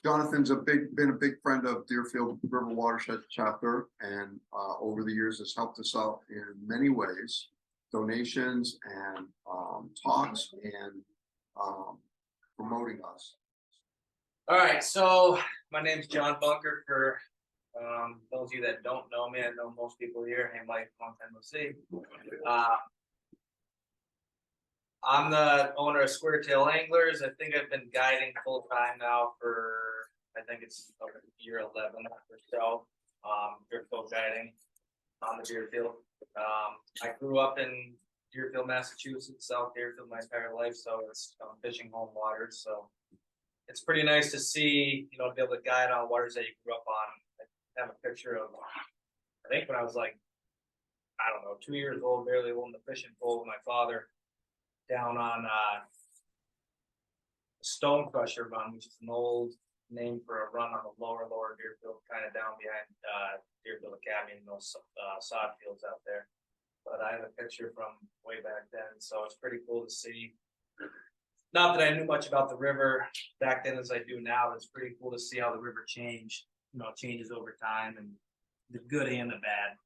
Jonathan's been a big friend of Deerfield River Watershed chapter, and over the years has helped us out in many ways, donations and talks and promoting us. All right, so my name's John Bunker. For those of you that don't know me, I know most people here. Hey, Mike, long time no see. I'm the owner of Squaretail Anglers. I think I've been guiding full time now for, I think it's year 11 or so. Deerfield guiding on the Deerfield. I grew up in Deerfield, Massachusetts, South Deerfield my entire life, so it's fishing home waters. So it's pretty nice to see, to be able to guide on waters that you grew up on. I have a picture of, I think when I was like, I don't know, 2 years old, barely holding the fishing pole with my father down on Stone Crusher Run, which is an old name for a run on the lower Deerfield, kind of down behind Deerfield Academy and those sod fields out there. But I have a picture from way back then, so it's pretty cool to see. Not that I knew much about the river back then as I do now, but it's pretty cool to see how the river changed. Changes over time, and the good and the bad.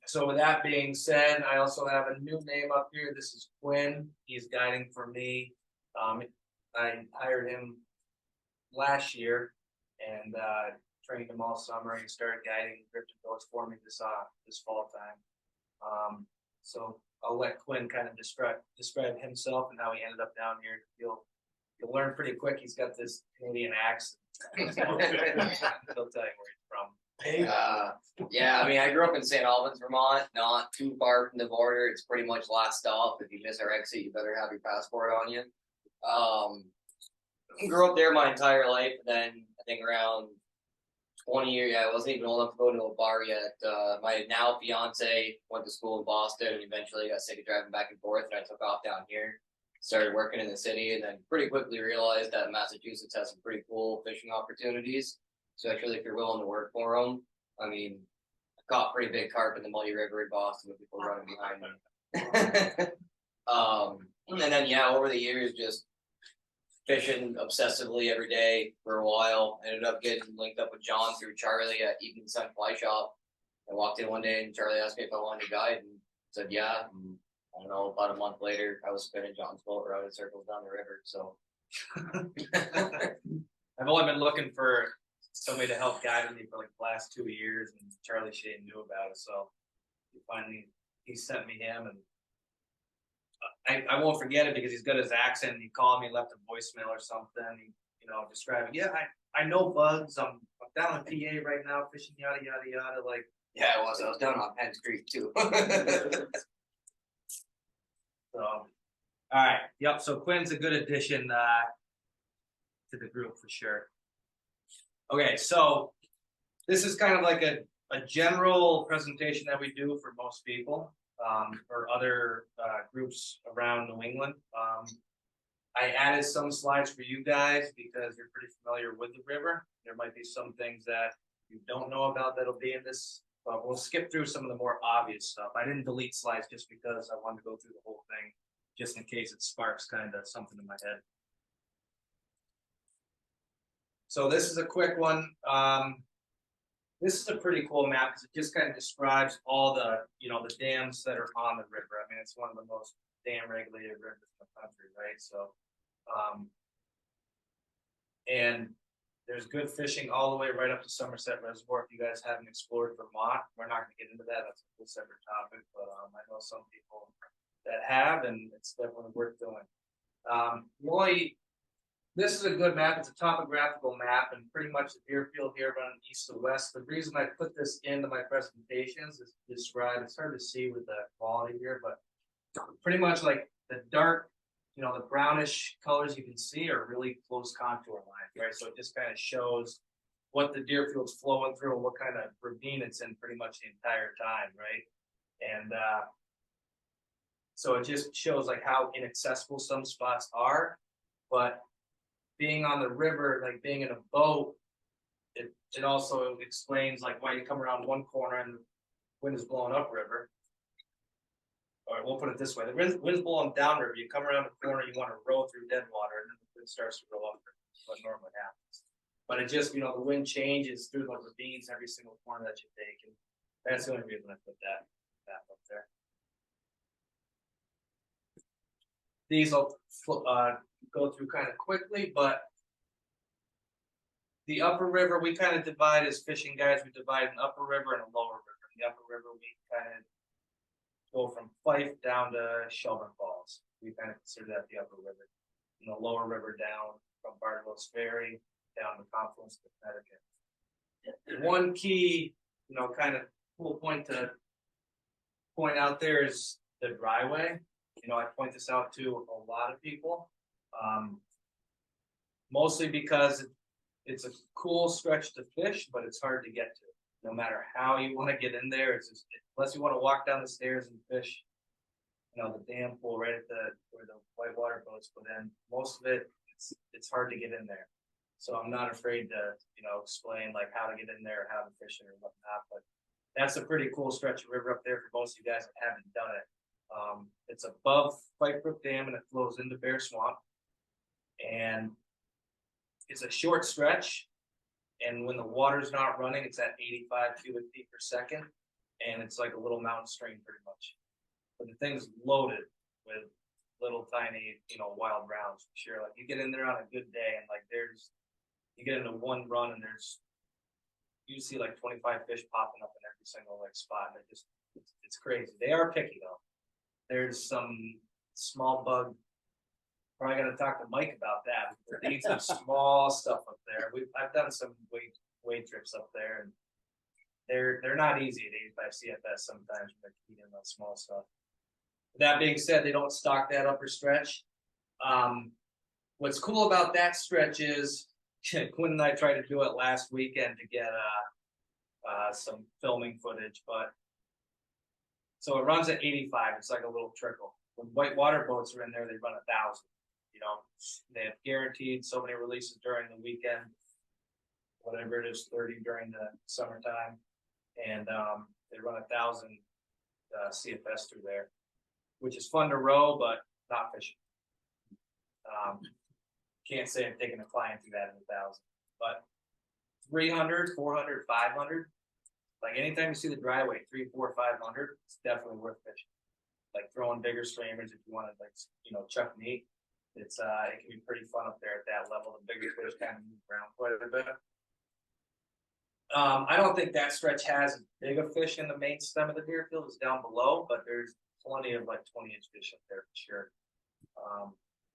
So with that being said, I also have a new name up here. This is Quinn. He's guiding for me. I hired him last year and trained him all summer. He started guiding drifting boats for me this fall time. So I'll let Quinn kind of describe himself and how he ended up down here. You'll learn pretty quick. He's got this Canadian accent. He'll tell you where he's from. Yeah, I grew up in St. Albans, Vermont, not too far from the border. It's pretty much last stop. If you miss our exit, you better have your passport on you. Grew up there my entire life. Then I think around 20 years, I wasn't even old enough to go to a bar yet. My now fiance went to school in Boston and eventually got sick of driving back and forth, and I took off down here. Started working in the city, and then pretty quickly realized that Massachusetts has some pretty cool fishing opportunities, especially if you're willing to work for them. I caught pretty big carp in the Muddy River in Boston with people running behind me. And then, over the years, just fishing obsessively every day for a while. Ended up getting linked up with John through Charlie at Evening Sun Fly Shop. I walked in one day, and Charlie asked me if I wanted to guide, and said, yeah. And I don't know, about a month later, I was spinning John's boat around in circles down the river. So I've only been looking for somebody to help guide me for like the last 2 years, and Charlie Shane knew about it. So he sent me him, and I won't forget it because he's got his accent. He called me, left a voicemail or something, describing, I know bugs. I'm down in PA right now fishing, yada, yada, yada. Like, yeah, I was down on Penn Creek too. So, all right. Yep. So Quinn's a good addition to the group for sure. Okay. So this is kind of like a general presentation that we do for most people or other groups around New England. I added some slides for you guys because you're pretty familiar with the river. There might be some things that you don't know about that'll be in this. But we'll skip through some of the more obvious stuff. I didn't delete slides just because I wanted to go through the whole thing, just in case it sparks kind of something in my head. So this is a quick one. This is a pretty cool map because it just kind of describes all the, the dams that are on the river. It's one of the most dam regulated rivers in the country, right? So, and there's good fishing all the way right up to Somerset Reservoir. If you guys haven't explored Vermont, we're not going to get into that. That's a whole separate topic. But I know some people that have, and it's definitely worth doing. This is a good map. It's a topographical map, and pretty much the Deerfield here running east to west. The reason I put this into my presentations is to describe. It's hard to see with the quality here, but pretty much like the dark, the brownish colors you can see are really close contour lines, right? So it just kind of shows what the Deerfield's flowing through and what kind of ravine it's in pretty much the entire time, right? And so it just shows like how inaccessible some spots are, but being on the river, like being in a boat, it also explains like why you come around one corner and the wind is blowing upriver. Or we'll put it this way: the wind's blowing downriver. You come around the corner, you want to row through dead water, and then the wind starts to roll upriver. what normally happens. But it just, the wind changes through the ravines every single corner that you take, and that's the only reason I put that up there. These will go through kind of quickly, but the upper river we kind of divide as fishing guys. We divide an upper river and a lower river. In the upper river we kind of go from Fife down to Shelburne Falls. We kind of consider that the upper river. And the lower river down from Bartol's Ferry down to Confluence, Connecticut. One key, kind of cool point to point out there is the driveway. I point this out to a lot of people, mostly because it's a cool stretch to fish, but it's hard to get to. No matter how you want to get in there, it's just, unless you want to walk down the stairs and fish, the dam pool right at where the whitewater boats put in. Most of it, it's hard to get in there. So I'm not afraid to, explain like how to get in there, how to fish it or whatnot. But that's a pretty cool stretch of river up there for most of you guys that haven't done it. It's above Fife Brook Dam and it flows into Bear Swamp. And it's a short stretch. And when the water's not running, it's at 85 cubic feet per second. And it's like a little mountain stream pretty much. But the thing's loaded with little tiny, wild browns for sure. Like you get in there on a good day and like you get into one run and you see like 25 fish popping up in every single spot. And it's crazy. They are picky though. There's some small bug. Probably got to talk to Mike about that. They need some small stuff up there. I've done some wade trips up there, and they're not easy at 85 CFS sometimes when they're eating that small stuff. That being said, they don't stock that upper stretch. What's cool about that stretch is Quinn and I tried to do it last weekend to get some filming footage, but so it runs at 85. It's like a little trickle. When whitewater boats are in there, they run 1,000. They have guaranteed so many releases during the weekend, whatever it is, 30 during the summertime, and they run 1,000 CFS through there, which is fun to row, but not fishing. Can't say I'm taking a client through that in 1,000, but 300, 400, 500. Like anytime you see the dry weight, 3, 4, 500, it's definitely worth fishing. Like throwing bigger streamers if you want to, chuck meat. It can be pretty fun up there at that level. The bigger fish kind of move around quite a bit. I don't think that stretch has as big a fish in the main stem of the Deerfield. It's down below, but there's plenty of 20-inch fish up there for sure.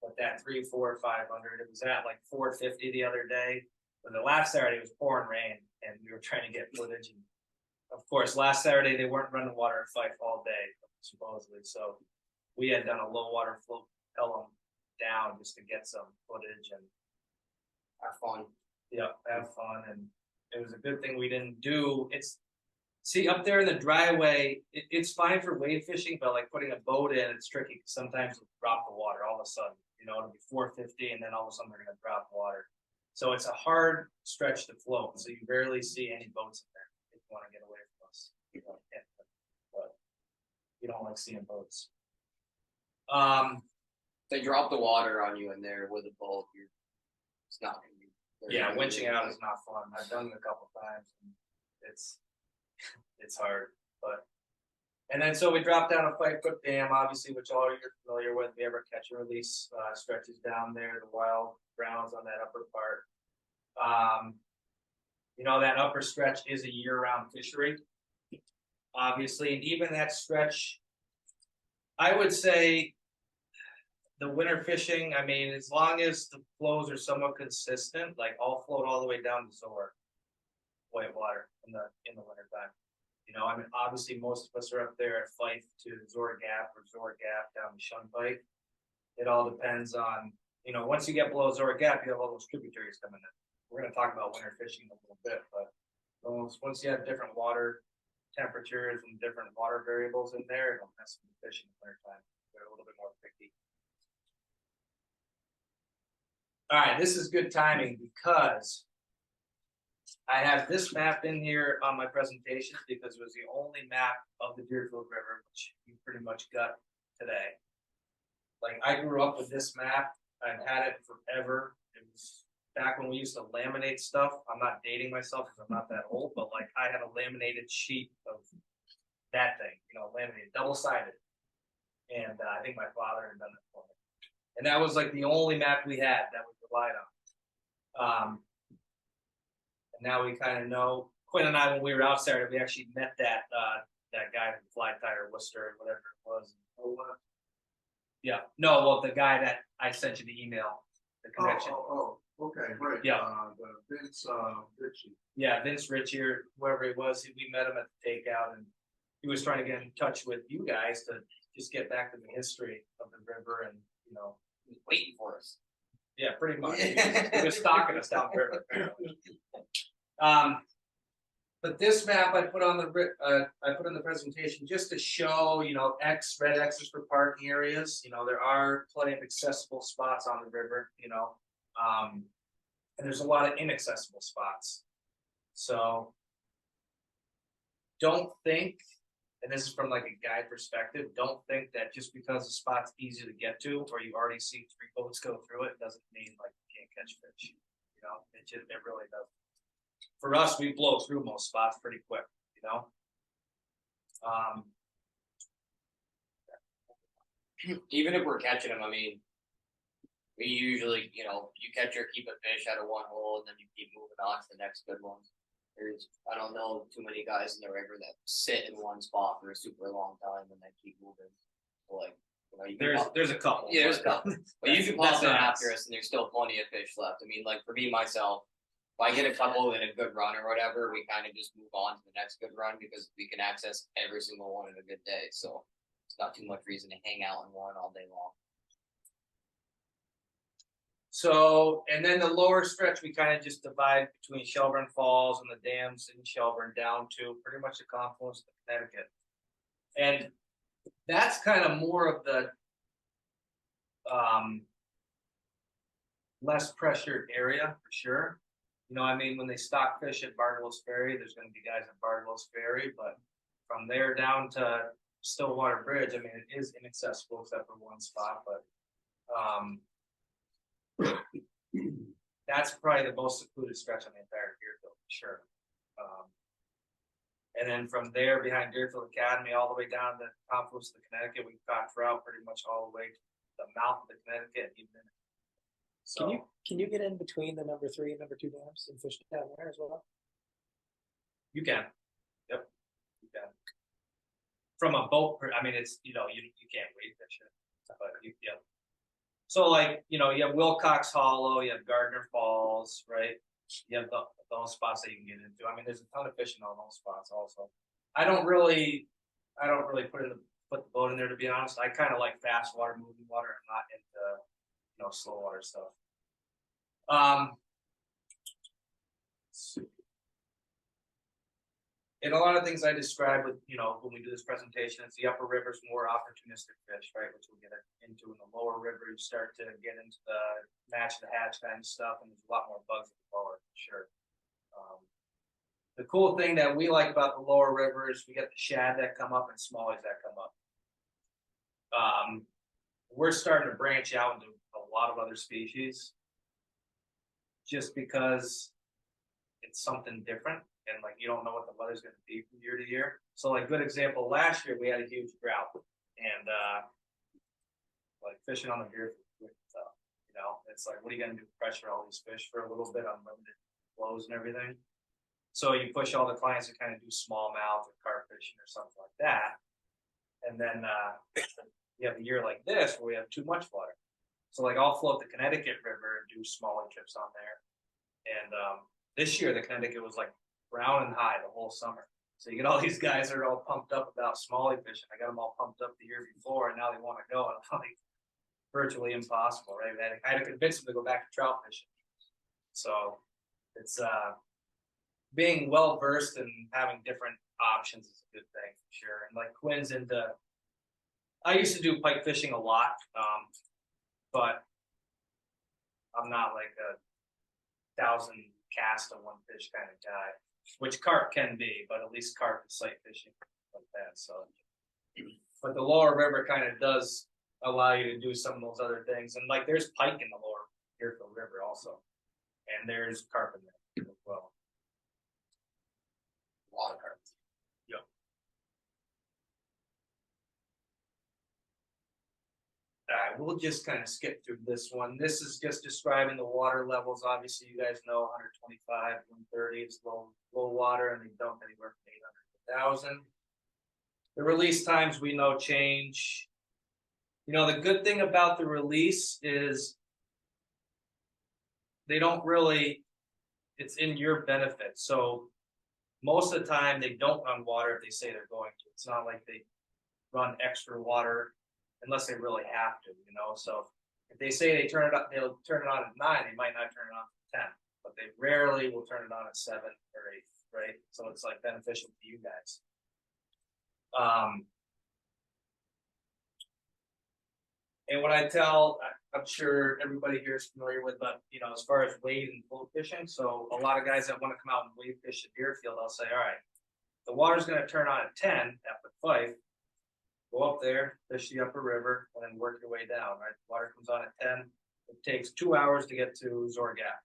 But that 3, 4, 500, it was at 450 the other day. But the last Saturday it was pouring rain, and we were trying to get footage. And of course, last Saturday they weren't running water at Fife all day, supposedly. So we had done a low water float pelham down just to get some footage and Have fun. have fun. And it was a good thing we didn't do. See up there in the driveway, it's fine for wade fishing, but putting a boat in, it's tricky. Sometimes it'll drop the water all of a sudden. It'll be 450, and then all of a sudden they're going to drop water. So it's a hard stretch to float. So you rarely see any boats in there if you want to get away from us. But you don't like seeing boats. They drop the water on you in there with a boat. It's not going to be. Yeah, winching out is not fun. I've done it a couple times, and it's hard. And then so we dropped down a Fife Brook Dam, obviously, which all you're familiar with. We ever catch and release stretches down there, the wild browns on that upper part. That upper stretch is a year-round fishery, obviously, and even that stretch, I would say. The winter fishing, as long as the flows are somewhat consistent, I'll float all the way down to Zor, whitewater in the wintertime. Obviously most of us are up there at Fife to Zor Gap or Zor Gap down to Shunpike. It all depends on, once you get below Zor Gap, you have all those tributaries coming in. We're going to talk about winter fishing in a little bit, but once you have different water temperatures and different water variables in there, it'll mess with the fishing in the wintertime. They're a little bit more picky. All right, this is good timing because I have this map in here on my presentation because it was the only map of the Deerfield River, which you pretty much got today. I grew up with this map. I've had it forever. It was back when we used to laminate stuff. I'm not dating myself because I'm not that old, but like I had a laminated sheet of that thing, you know, laminated, double sided. And I think my father had done it for me. And that was like the only map we had that we relied on. And now we kind of know. Quinn and I, when we were out Saturday, we actually met that guy from Fly Tire Worcester or whatever it was. Yeah, no, well, the guy that I sent you the email, the connection. Okay, right. Yeah. The Vince Ritchie. Yeah, Vince Ritchie or whoever it was. We met him at the takeout, and he was trying to get in touch with you guys to just get back to the history of the river, and you know, He was waiting for us. yeah, pretty much. He was stalking us down the river, apparently. But this map I put on the presentation just to show, you know, red X's for parking areas. You know, there are plenty of accessible spots on the river, you know, and there's a lot of inaccessible spots. So don't think, and this is from like a guide perspective, don't think that just because a spot's easy to get to or you already see 3 boats go through it doesn't mean like you can't catch fish. You know, it really doesn't. For us, we blow through most spots pretty quick, you know. Even if we're catching them, I mean, we usually, you know, you catch or keep a fish out of one hole and then you keep moving on to the next good one. I don't know too many guys in the river that sit in one spot for a super long time and then keep moving. So like, you know, there's a couple. Yeah, there's a couple. But you can pop in not after us and there's still plenty of fish left. I mean, like for me, myself, if I get a couple in a good run or whatever, we kind of just move on to the next good run because we can access every single one in a good day. So it's not too much reason to hang out in one all day long. So, and then the lower stretch, we kind of just divide between Shelburne Falls and the dams in Shelburne down to pretty much the confluence of the Connecticut. And that's kind of more of the less pressured area for sure. You know, I mean, when they stock fish at Bartol's Ferry, there's going to be guys at Bartol's Ferry, but from there down to Stillwater Bridge, I mean, it is inaccessible except for one spot, but that's probably the most secluded stretch on the entire Deerfield for sure. And then from there, behind Deerfield Academy, all the way down to the confluence of the Connecticut, we've got Trout pretty much all the way to the mouth of the Connecticut. So, Can you get in between the number 3 and number 2 dams and fish down there as well? you can. Yep. You can. From a boat, I mean, it's, you know, you can't wade fish it, but yeah. So like, you know, you have Wilcox Hollow, you have Gardner Falls, right? You have those spots that you can get into. I mean, there's a ton of fish in all those spots also. I don't really put the boat in there, to be honest. I kind of like fast water, moving water. I'm not into, you know, slow water stuff. And a lot of things I describe with, you know, when we do this presentation, it's the upper river's more opportunistic fish, right? Which we'll get into. In the lower river, you start to get into the match the hatch kind of stuff, and there's a lot more bugs in the lower, for sure. The cool thing that we like about the lower river is we get the shad that come up and smallies that come up. We're starting to branch out into a lot of other species just because it's something different. And like, you don't know what the weather's going to be from year to year. So like, good example, last year we had a huge drought and like fishing on the Deerfield, you know, it's like, what are you going to do? Pressure all these fish for a little bit on limited flows and everything. So you push all the clients to kind of do smallmouth or carp fishing or something like that. And then you have a year like this where we have too much water. So like, I'll float the Connecticut River and do smaller trips on there. And this year the Connecticut was like brown and high the whole summer. So you get all these guys that are all pumped up about smallie fishing. I got them all pumped up the year before, and now they want to go. And I'm like, virtually impossible, right? I had to convince them to go back to trout fishing. So it's being well versed and having different options is a good thing for sure. And like Quinn's into, I used to do pike fishing a lot, but I'm not like a 1,000 cast on one fish kind of guy, which carp can be, but at least carp is sight fishing like that. So, but the lower river kind of does allow you to do some of those other things, and like there's pike in the lower Deerfield River also, and there's carp in there as well. A lot of carp. We'll just kind of skip through this one. This is just describing the water levels. Obviously, you guys know 125, 130 is low water, and they dump anywhere from 800 to 1,000. The release times we know change. You know, the good thing about the release is they don't really, it's in your benefit. So most of the time they don't run water if they say they're going to. It's not like they run extra water unless they really have to, you know. So if they say they turn it up, they'll turn it on at 9, they might not turn it on at 10, but they rarely will turn it on at 7 or 8, right? So it's like beneficial to you guys. And what I tell, I'm sure everybody here is familiar with, but you know, as far as wade and float fishing, so a lot of guys that want to come out and wade fish at Deerfield, I'll say, all right, the water's going to turn on at 10 at the Fife. Go up there, fish the upper river, and then work your way down, right? The water comes on at 10. It takes 2 hours to get to Zor Gap,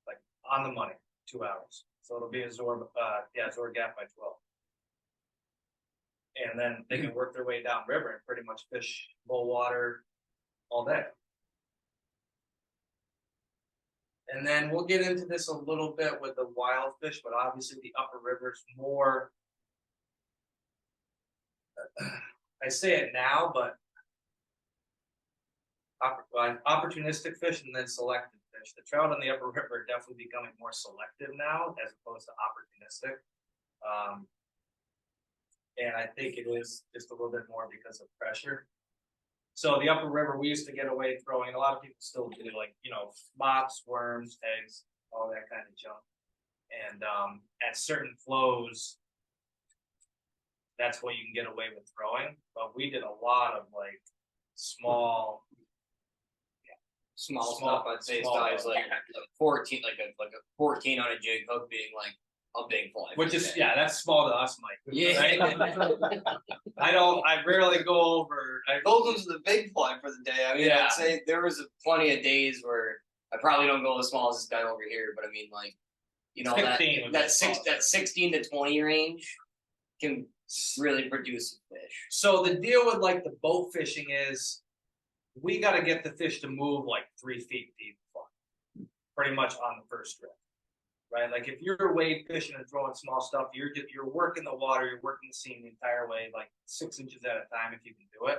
like on the money, 2 hours. So it'll be a Zor Gap by 12. And then they can work their way down river and pretty much fish low water all day. And then we'll get into this a little bit with the wild fish, but obviously the upper river is more, I say it now, but opportunistic fish and then selective fish. The trout on the upper river are definitely becoming more selective now as opposed to opportunistic. And I think it is just a little bit more because of pressure. So the upper river, we used to get away throwing, a lot of people still do, like, you know, mops, worms, eggs, all that kind of junk. And at certain flows, that's what you can get away with throwing. But we did a lot of like small Stuff, I'd say small size ones. like 14, like a 14 on a jig hook being like a big fly. Which is, yeah, that's small to us, Mike. Yeah. Right? I rarely go over. Those are the big fly for the day. I mean, Yeah. I'd say there was plenty of days where I probably don't go as small as this guy over here, but I mean, like, you know, 16 would be that small. 16 to 20 range can really produce a fish. So the deal with like the boat fishing is we got to get the fish to move like 3 feet deep, pretty much on the first trip, right? Like if you're wade fishing and throwing small stuff, you're working the water, you're working the seam the entire way, like 6 inches at a time if you can do it,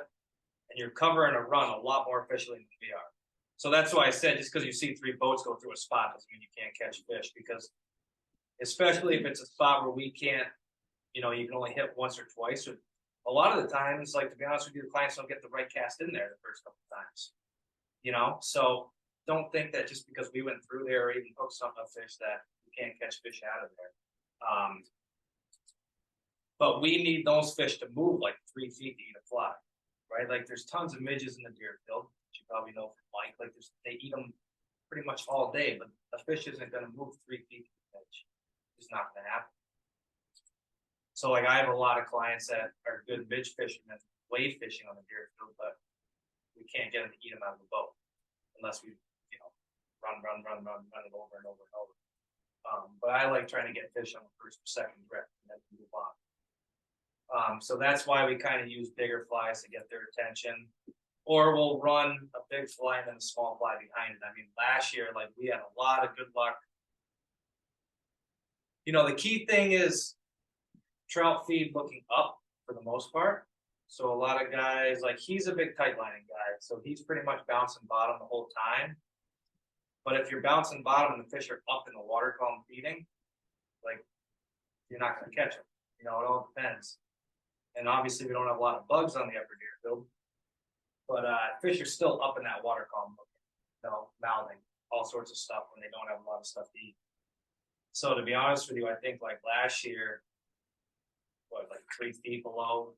and you're covering a run a lot more efficiently than we are. So that's why I said just because you see 3 boats go through a spot doesn't mean you can't catch fish, because especially if it's a spot where we can't, you know, you can only hit once or twice, or a lot of the times, like, to be honest with you, the clients don't get the right cast in there the first couple of times, you know? So don't think that just because we went through there or even hooked something up fish that you can't catch fish out of there. But we need those fish to move like 3 feet to eat a fly, right? Like there's tons of midges in the Deerfield, which you probably know from Mike. Like they eat them pretty much all day, but the fish isn't going to move 3 feet to the midge. It's not going to happen. So like I have a lot of clients that are good midge fishermen, wade fishing on the Deerfield, but we can't get them to eat them out of the boat unless we, you know, run it over and over and over. But I like trying to get fish on the first or second rip and then move on. So that's why we kind of use bigger flies to get their attention, or we'll run a big fly and then a small fly behind it. I mean, last year, like we had a lot of good luck. You know, the key thing is trout feed looking up for the most part. So a lot of guys, like he's a big tight lining guy, so he's pretty much bouncing bottom the whole time. But if you're bouncing bottom and the fish are up in the water column feeding, like you're not going to catch them. You know, it all depends. And obviously we don't have a lot of bugs on the upper Deerfield, but fish are still up in that water column, you know, mouthing all sorts of stuff when they don't have a lot of stuff to eat. So to be honest with you, I think like last year, like 3 feet below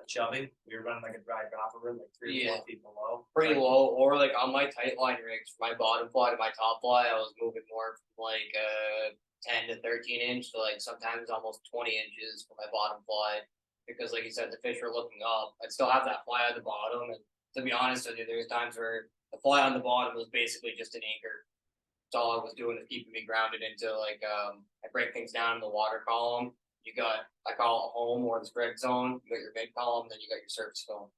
a chubby, we were running like a dry dropper, like 3 or 4 feet below. Pretty low, or like on my tight line rigs, from my bottom fly to my top fly, I was moving more from like 10 to 13 inch to like sometimes almost 20 inches for my bottom fly, because like you said, the fish are looking up. I'd still have that fly at the bottom, and to be honest with you, there's times where the fly on the bottom was basically just an anchor. That's all I was doing is keeping me grounded into like I break things down in the water column. You got, I call it home or the spread zone. You got your mid column, then you got your surface zone.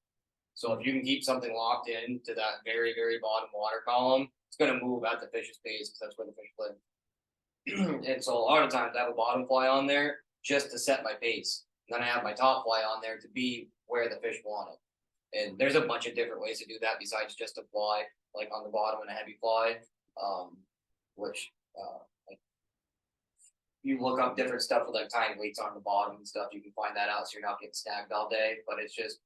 So if you can keep something locked in to that very, very bottom water column, it's gonna move at the fish's pace because that's where the fish live. And so a lot of times I have a bottom fly on there just to set my pace. And then I have my top fly on there to be where the fish want it. And there's a bunch of different ways to do that besides just a fly, like on the bottom and a heavy fly. Which like you look up different stuff with like tying weights on the bottom and stuff, you can find that out so you're not getting snagged all day. But it's just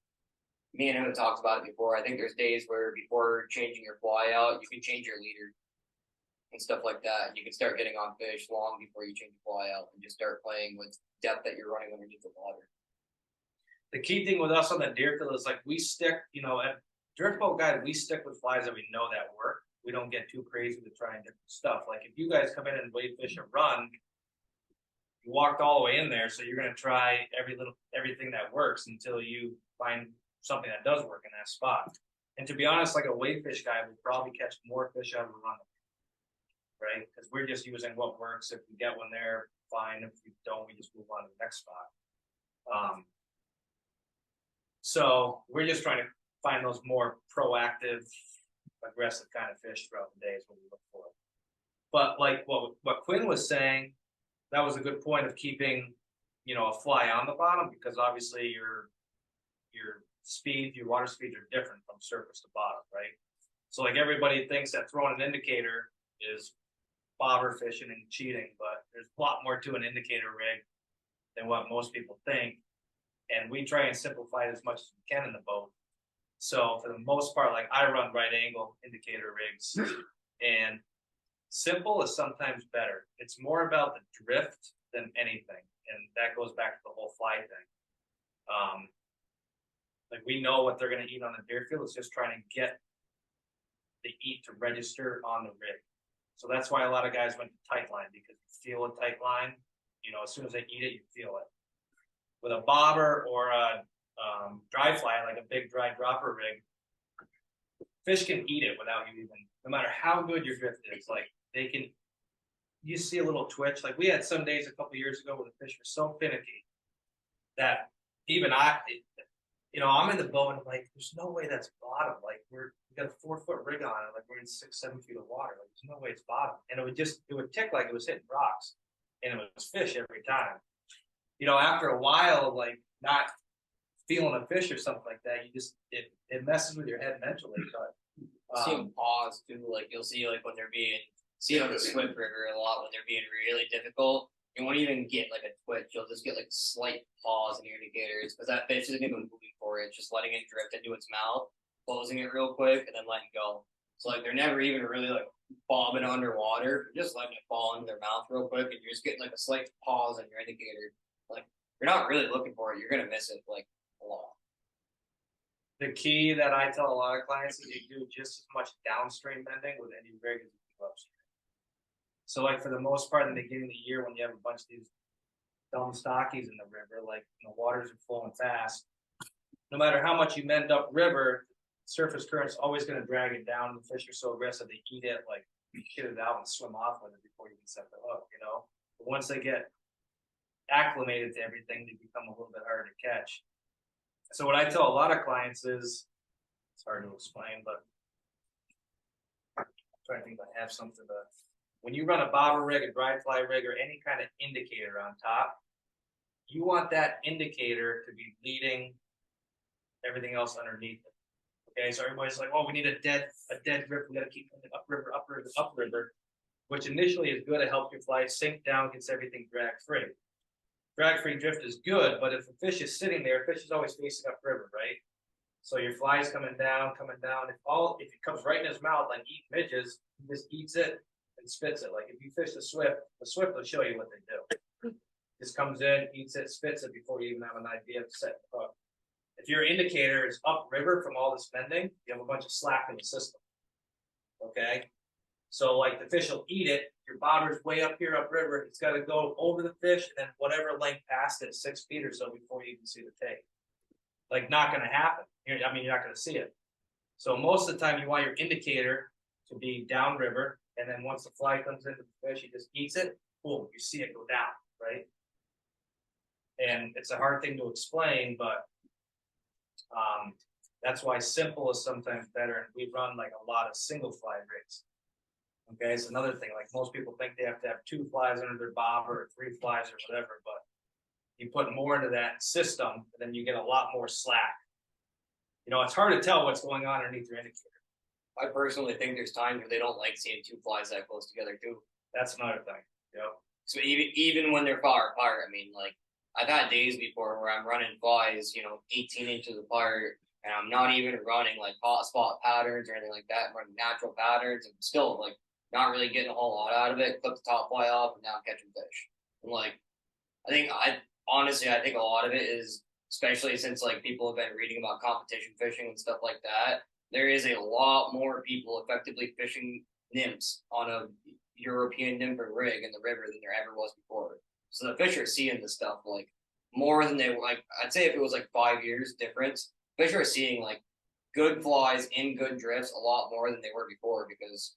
me and him have talked about it before. I think there's days where before changing your fly out, you can change your leader and stuff like that. And you can start getting on fish long before you change your fly out and just start playing with depth that you're running underneath the water. The key thing with us on the Deerfield is like we stick, at Driftboat Guide, we stick with flies that we know that work. We don't get too crazy with trying different stuff. Like if you guys come in and wade fish a run, you walked all the way in there, so you're gonna try everything that works until you find something that does work in that spot. And to be honest, like a wade fish guy would probably catch more fish out of a run, right? Because we're just using what works. If we get one there, fine. If we don't, we just move on to the next spot. So we're just trying to find those more proactive, aggressive kind of fish throughout the day is what we look for. But like what Quinn was saying, that was a good point of keeping, a fly on the bottom, because obviously your speed, your water speeds are different from surface to bottom, right? So like everybody thinks that throwing an indicator is bobber fishing and cheating, but there's a lot more to an indicator rig than what most people think. And we try and simplify it as much as we can in the boat. So for the most part, like I run right angle indicator rigs, and simple is sometimes better. It's more about the drift than anything. And that goes back to the whole fly thing. Like we know what they're going to eat on the Deerfield. It's just trying to get the eat to register on the rig. So that's why a lot of guys went to tight line, because you feel a tight line. As soon as they eat it, you feel it. With a bobber or a dry fly, like a big dry dropper rig, fish can eat it without you even, no matter how good your drift is, like they can, you see a little twitch. Like we had some days a couple years ago where the fish were so finicky that even I'm in the boat and I'm like, there's no way that's bottom. Like we got a 4-foot rig on it, like we're in 6-7 feet of water. Like there's no way it's bottom. And it would tick like it was hitting rocks, and it was fish every time. After a while, like not feeling a fish or something like that, it messes with your head mentally. But See them pause too, like you'll see like when they're see it on the Swift River a lot when they're being really difficult. You won't even get like a twitch, you'll just get like a slight pause in your indicators because that fish isn't even moving for it, it's just letting it drift into its mouth, closing it real quick, and then letting go. So like they're never even really like bobbing underwater, you're just letting it fall into their mouth real quick, and you're just getting like a slight pause in your indicator. Like you're not really looking for it, you're gonna miss it like a lot. the key that I tell a lot of clients is you do just as much downstream bending with any rig as you do upstream. So like for the most part in the beginning of the year when you have a bunch of these dumb stockies in the river, like waters are flowing fast, no matter how much you mend up river, surface current's always going to drag it down. The fish are so aggressive they eat it, like you hit it out and swim off with it before you can set the hook, But once they get acclimated to everything, they become a little bit harder to catch. So what I tell a lot of clients is, it's hard to explain, but I'm trying to think if I have something to, when you run a bobber rig, a dry fly rig, or any kind of indicator on top, you want that indicator to be leading everything else underneath it. Okay, so everybody's like, "Oh, we need a dead rip. We got to keep going upriver," which initially is good to help your fly sink down, gets everything drag free. Drag free drift is good, but if the fish is sitting there, fish is always facing upriver, right? So your fly's coming down. If it comes right in his mouth like eating midges, he just eats it and spits it. Like if you fish the Swift will show you what they do. Just comes in, eats it, spits it before you even have an idea of setting the hook. If your indicator is upriver from all this bending, you have a bunch of slack in the system. Okay? So like the fish will eat it, your bobber's way up here upriver, it's got to go over the fish and then whatever length past it, 6 feet or so before you can see the take. Like not going to happen. You're not going to see it. So most of the time you want your indicator to be downriver, And then once the fly comes into the fish, he just eats it, boom, you see it go down, right? And it's a hard thing to explain, but that's why simple is sometimes better. And we run like a lot of single fly rigs. Okay, it's another thing. Like most people think they have to have 2 flies under their bobber or 3 flies or whatever, but you put more into that system, and then you get a lot more slack. You know, it's hard to tell what's going on underneath your indicator. I personally think there's times where they don't like seeing 2 flies that close together too. That's another thing. Yep. So even when they're far apart, I mean, like I've had days before where I'm running flies, 18 inches apart, and I'm not even running like hot spot patterns or anything like that. I'm running natural patterns, and still like not really getting a whole lot out of it. Clip the top fly off, and now I'm catching fish. And like, I think a lot of it is, especially since like people have been reading about competition fishing and stuff like that. There is a lot more people effectively fishing nymphs on a European nymph rig in the river than there ever was before. So the fish are seeing this stuff like more than they like. I'd say if it was like 5 years difference, fish are seeing like good flies in good drifts a lot more than they were before. Because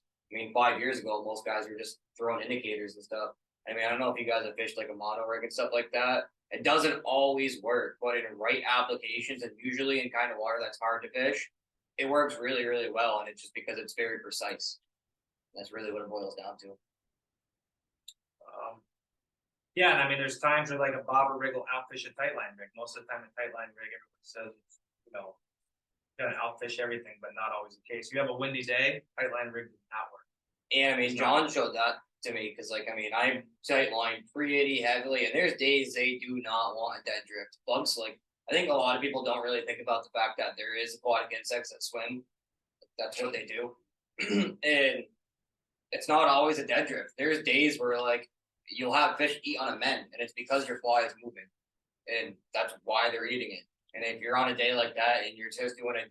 5 years ago, most guys were just throwing indicators and stuff. I don't know if you guys have fished like a mono rig and stuff like that. It doesn't always work, but in right applications and usually in kind of water that's hard to fish, it works really, really well. And it's just because it's very precise. That's really what it boils down to. Yeah, and there's times where like a bobber rig will outfish a tightline rig. Most of the time, a tightline rig, everyone says, gonna outfish everything, but not always the case. You have a windy day, tightline rig does not work. And John showed that to me because, I tightline 380 heavily, and there's days they do not want a dead drift. Bugs, I think a lot of people don't really think about the fact that there is aquatic insects that swim. That's what they do, and it's not always a dead drift. There's days where you'll have fish eat on a mend, and it's because your fly is moving, and that's why they're eating it. And if you're on a day like that and you're just doing a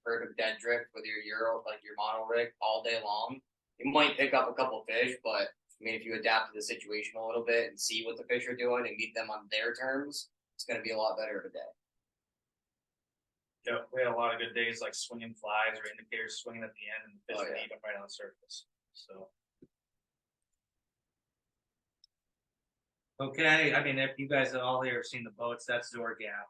perfect dead drift with your your mono rig all day long, you might pick up a couple fish, but if you adapt to the situation a little bit and see what the fish are doing and meet them on their terms, it's going to be a lot better of a day. Yeah, we had a lot of good days like swinging flies or indicators swinging at the end, and the fish would eat them right on the surface. So. Okay, if you guys have all here have seen the boats, that's Zor Gap.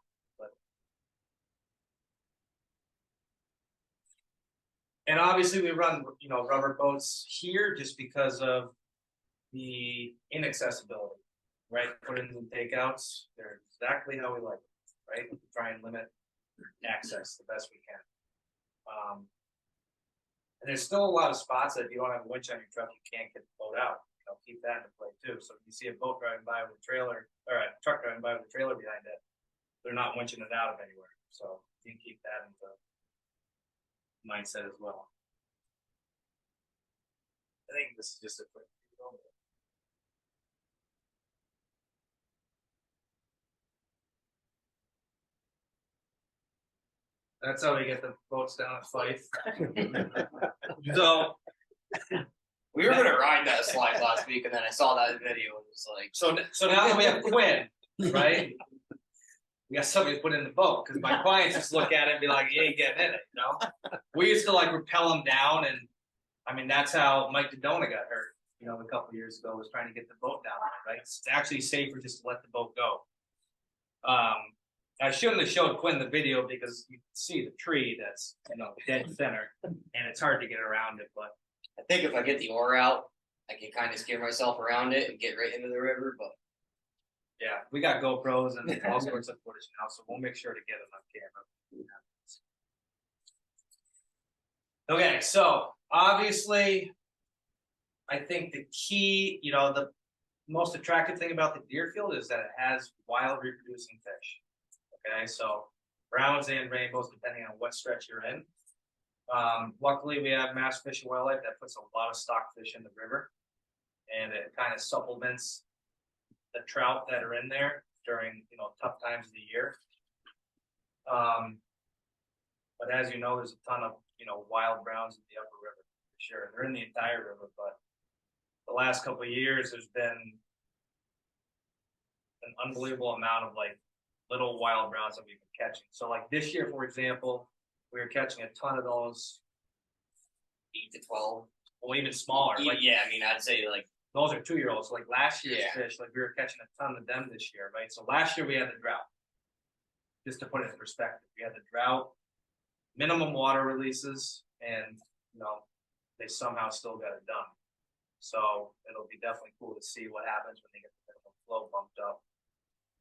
And obviously we run, rubber boats here just because of the inaccessibility, right? Put-ins and takeouts, they're exactly how we like it, right? We try and limit access the best we can. And there's still a lot of spots that if you don't have a winch on your truck, you can't get the boat out. Keep that into play too. So if you see a boat driving by with a trailer, or a truck driving by with a trailer behind it, they're not winching it out of anywhere. So you can keep that into mindset as well. I think this is just a quick. That's how we get the boats down at Fife. So we were going to ride that slide last week, and then I saw that video and was like, so now that we have Quinn, right? We got somebody to put in the boat because my clients just look at it and be like, "You ain't getting in it," We used to rappel them down, and that's how Mike Dodona got hurt. A couple of years ago, was trying to get the boat down there, right? It's actually safer just to let the boat go. I shouldn't have showed Quinn the video because you can see the tree that's dead center, and it's hard to get around it. But I think if I get the oar out, I can kind of steer myself around it and get right into the river. But yeah, we got GoPros and all sorts of footage now, so we'll make sure to get it on camera. Okay, so obviously, I think the key, the most attractive thing about the Deerfield is that it has wild reproducing fish. Okay, so browns and rainbows, depending on what stretch you're in. Luckily, we have Mass Fish and Wildlife that puts a lot of stock fish in the river, and it kind of supplements the trout that are in there during tough times of the year. But as you know, there's a ton of wild browns in the upper river for sure. They're in the entire river, but the last couple of years there's been an unbelievable amount of little wild browns that we've been catching. So this year, for example, we were catching a ton of those 8 to 12. or even smaller. Like Yeah, I mean, I'd say like those are 2-year-olds. Like last year's Yeah. fish, like we were catching a ton of them this year, right? So last year we had the drought. Just to put it in perspective, we had the drought, minimum water releases, and they somehow still got it done. So it'll be definitely cool to see what happens when they get the minimum flow bumped up.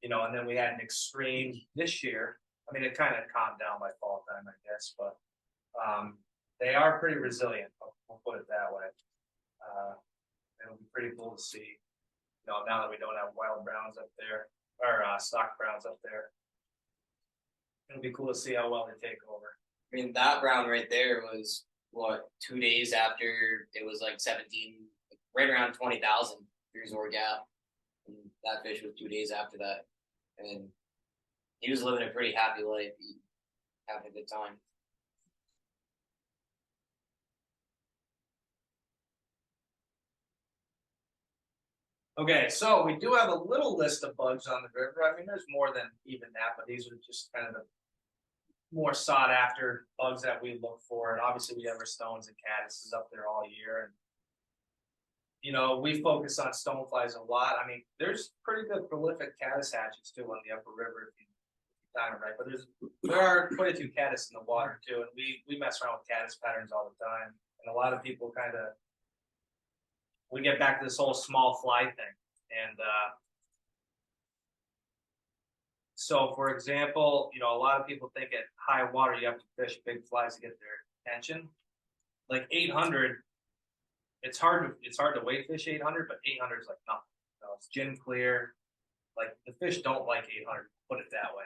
And then we had an extreme this year. I mean, it kind of calmed down by fall time, I guess, but they are pretty resilient. We'll put it that way. It'll be pretty cool to see. Now that we don't have wild browns up there or stock browns up there, it'll be cool to see how well they take over. I mean, that brown right there was what 2 days after it was like 17, right around 20,000 through Zor Gap. And that fish was 2 days after that, and he was living a pretty happy life, having a good time. Okay, so we do have a little list of bugs on the river. I mean, there's more than even that, but these are just kind of the more sought after bugs that we look for. And obviously we have our stones and caddises up there all year. And we focus on stoneflies a lot. I mean, there's pretty good prolific caddis hatches too on the upper river if you time it right. But there are quite a few caddis in the water too. And we mess around with caddis patterns all the time. And a lot of people we get back to this whole small fly thing. And so for example, a lot of people think at high water you have to fish big flies to get their attention. Like 800, it's hard to weight fish 800, but 800 is like nothing. It's gin clear. Like the fish don't like 800, put it that way.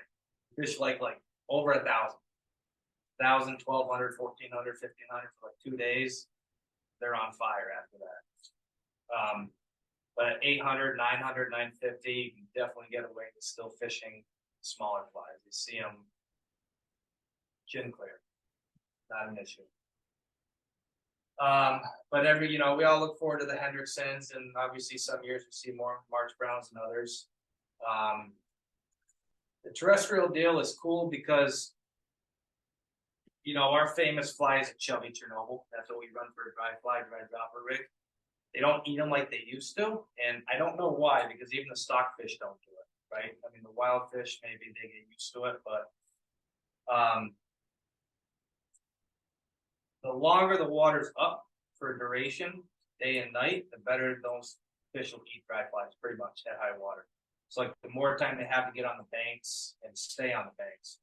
Fish like over 1,000. 1,000, 1,200, 1,400, 1,500 for like 2 days. They're on fire after that. But at 800, 900, 950, you can definitely get away with still fishing smaller flies. You see them chin clear, not an issue. But we all look forward to the Hendricksons, and obviously some years we see more March Browns than others. The terrestrial deal is cool because our famous fly is a chubby Chernobyl. That's what we run for a dry dropper rig. They don't eat them like they used to, and I don't know why, because even the stockfish don't do it, right? I mean, the wild fish, maybe they get used to it, but the longer the water's up for duration, day and night, the better those fish will eat dry flies, pretty much at high water. So like the more time they have to get on the banks and stay on the banks.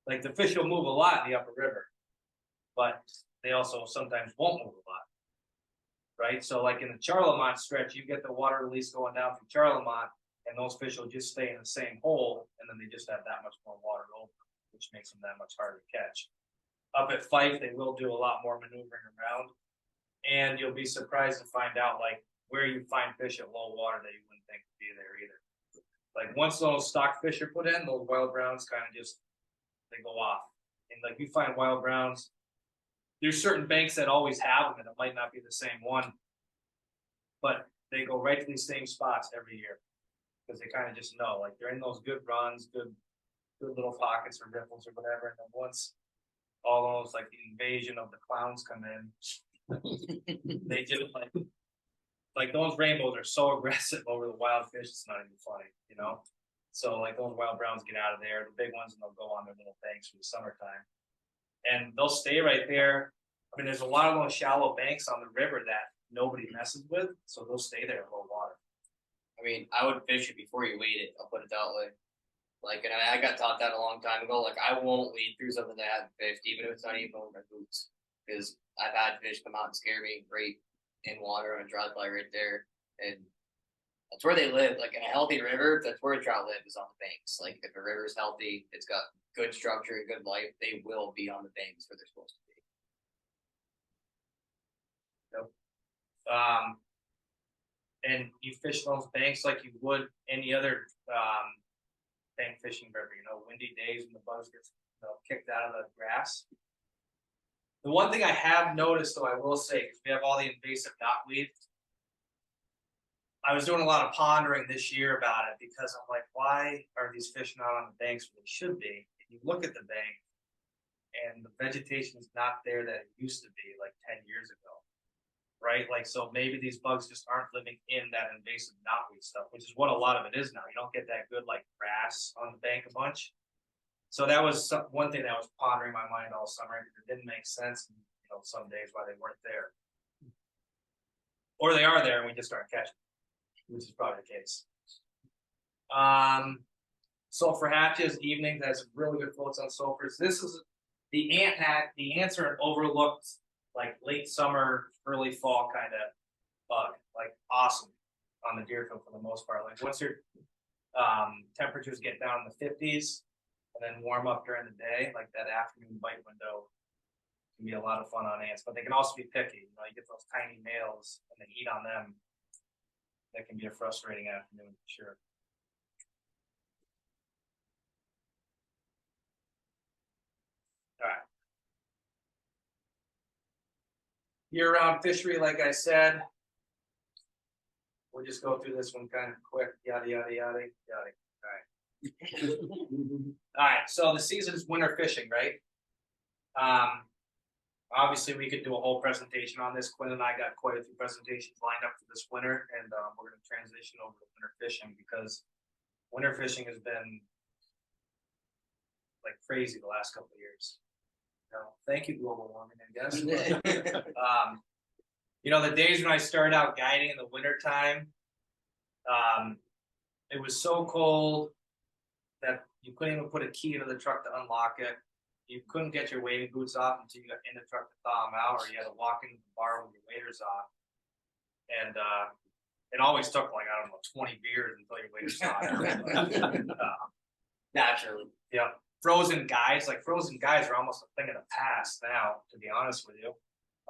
Like the fish will move a lot in the upper river, but they also sometimes won't move a lot. Right? So like in the Charlemont stretch, you get the water release going down from Charlemont, and those fish will just stay in the same hole, and then they just have that much more water over, which makes them that much harder to catch. Up at Fife, they will do a lot more maneuvering around, and you'll be surprised to find out like where you find fish at low water that you wouldn't think would be there either. Like once those stock fish are put in, those wild browns kind of they go off. And like you find wild browns, there's certain banks that always have them, and it might not be the same one, but they go right to these same spots every year because they kind of just know, like they're in those good runs, good little pockets or ripples or whatever. And then once all those like the invasion of the clowns come in, they just like those rainbows are so aggressive over the wild fish, it's not even funny, So like those wild browns get out of there, the big ones, and they'll go on their little banks for the summertime. And they'll stay right there. I mean, there's a lot of those shallow banks on the river that nobody messes with, so they'll stay there at low water. I mean, I would fish it before you wade it. I'll put it that way. Like, and I got taught that a long time ago. Like, I won't wade through something that hasn't fished, even if it's not even over my boots, because I've had fish come out and scare me right in water on a dry fly right there, and that's where they live. Like in a healthy river, that's where a trout lives, is on the banks. Like if a river's healthy, it's got good structure and good life, they will be on the banks where they're supposed to be. Yep. And you fish those banks like you would any other bank fishing river. Windy days when the bugs get kicked out of the grass. The one thing I have noticed, though, I will say, because we have all the invasive knotweed, I was doing a lot of pondering this year about it because I'm like, why are these fish not on the banks where they should be? And you look at the bank, and the vegetation is not there that it used to be like 10 years ago, right? Like, so maybe these bugs just aren't living in that invasive knotweed stuff, which is what a lot of it is now. You don't get that good like grass on the bank a bunch. So that was one thing that was pondering my mind all summer. It didn't make sense, you know, some days why they weren't there, or they are there and we just aren't catching, which is probably the case. Sulfur hatches, evenings, has really good floats on sulfurs. This is the ants are an overlooked, like late summer, early fall kind of bug, like awesome on the Deerfield for the most part. Like once your temperatures get down in the 50s and then warm up during the day, like that afternoon bite window can be a lot of fun on ants. But they can also be picky. You know, you get those tiny males and they eat on them. That can be a frustrating afternoon for sure. All right. Year-round fishery, like I said, we'll just go through this one kind of quick. Yada yada yada yada. All right. All right. So the season is winter fishing, right? Obviously, we could do a whole presentation on this. Quinn and I got quite a few presentations lined up for this winter, and we're going to transition over to winter fishing because winter fishing has been like crazy the last couple of years. Thank you, global warming, I guess. You know, the days when I started out guiding in the wintertime, it was so cold that you couldn't even put a key into the truck to unlock it. You couldn't get your wading boots off until you got in the truck to thaw them out, or you had to walk into the bar with your waders off. And it always took like, I don't know, 20 beers until your waders thawed. Naturally. Yeah. Frozen guys are almost a thing of the past now, to be honest with you.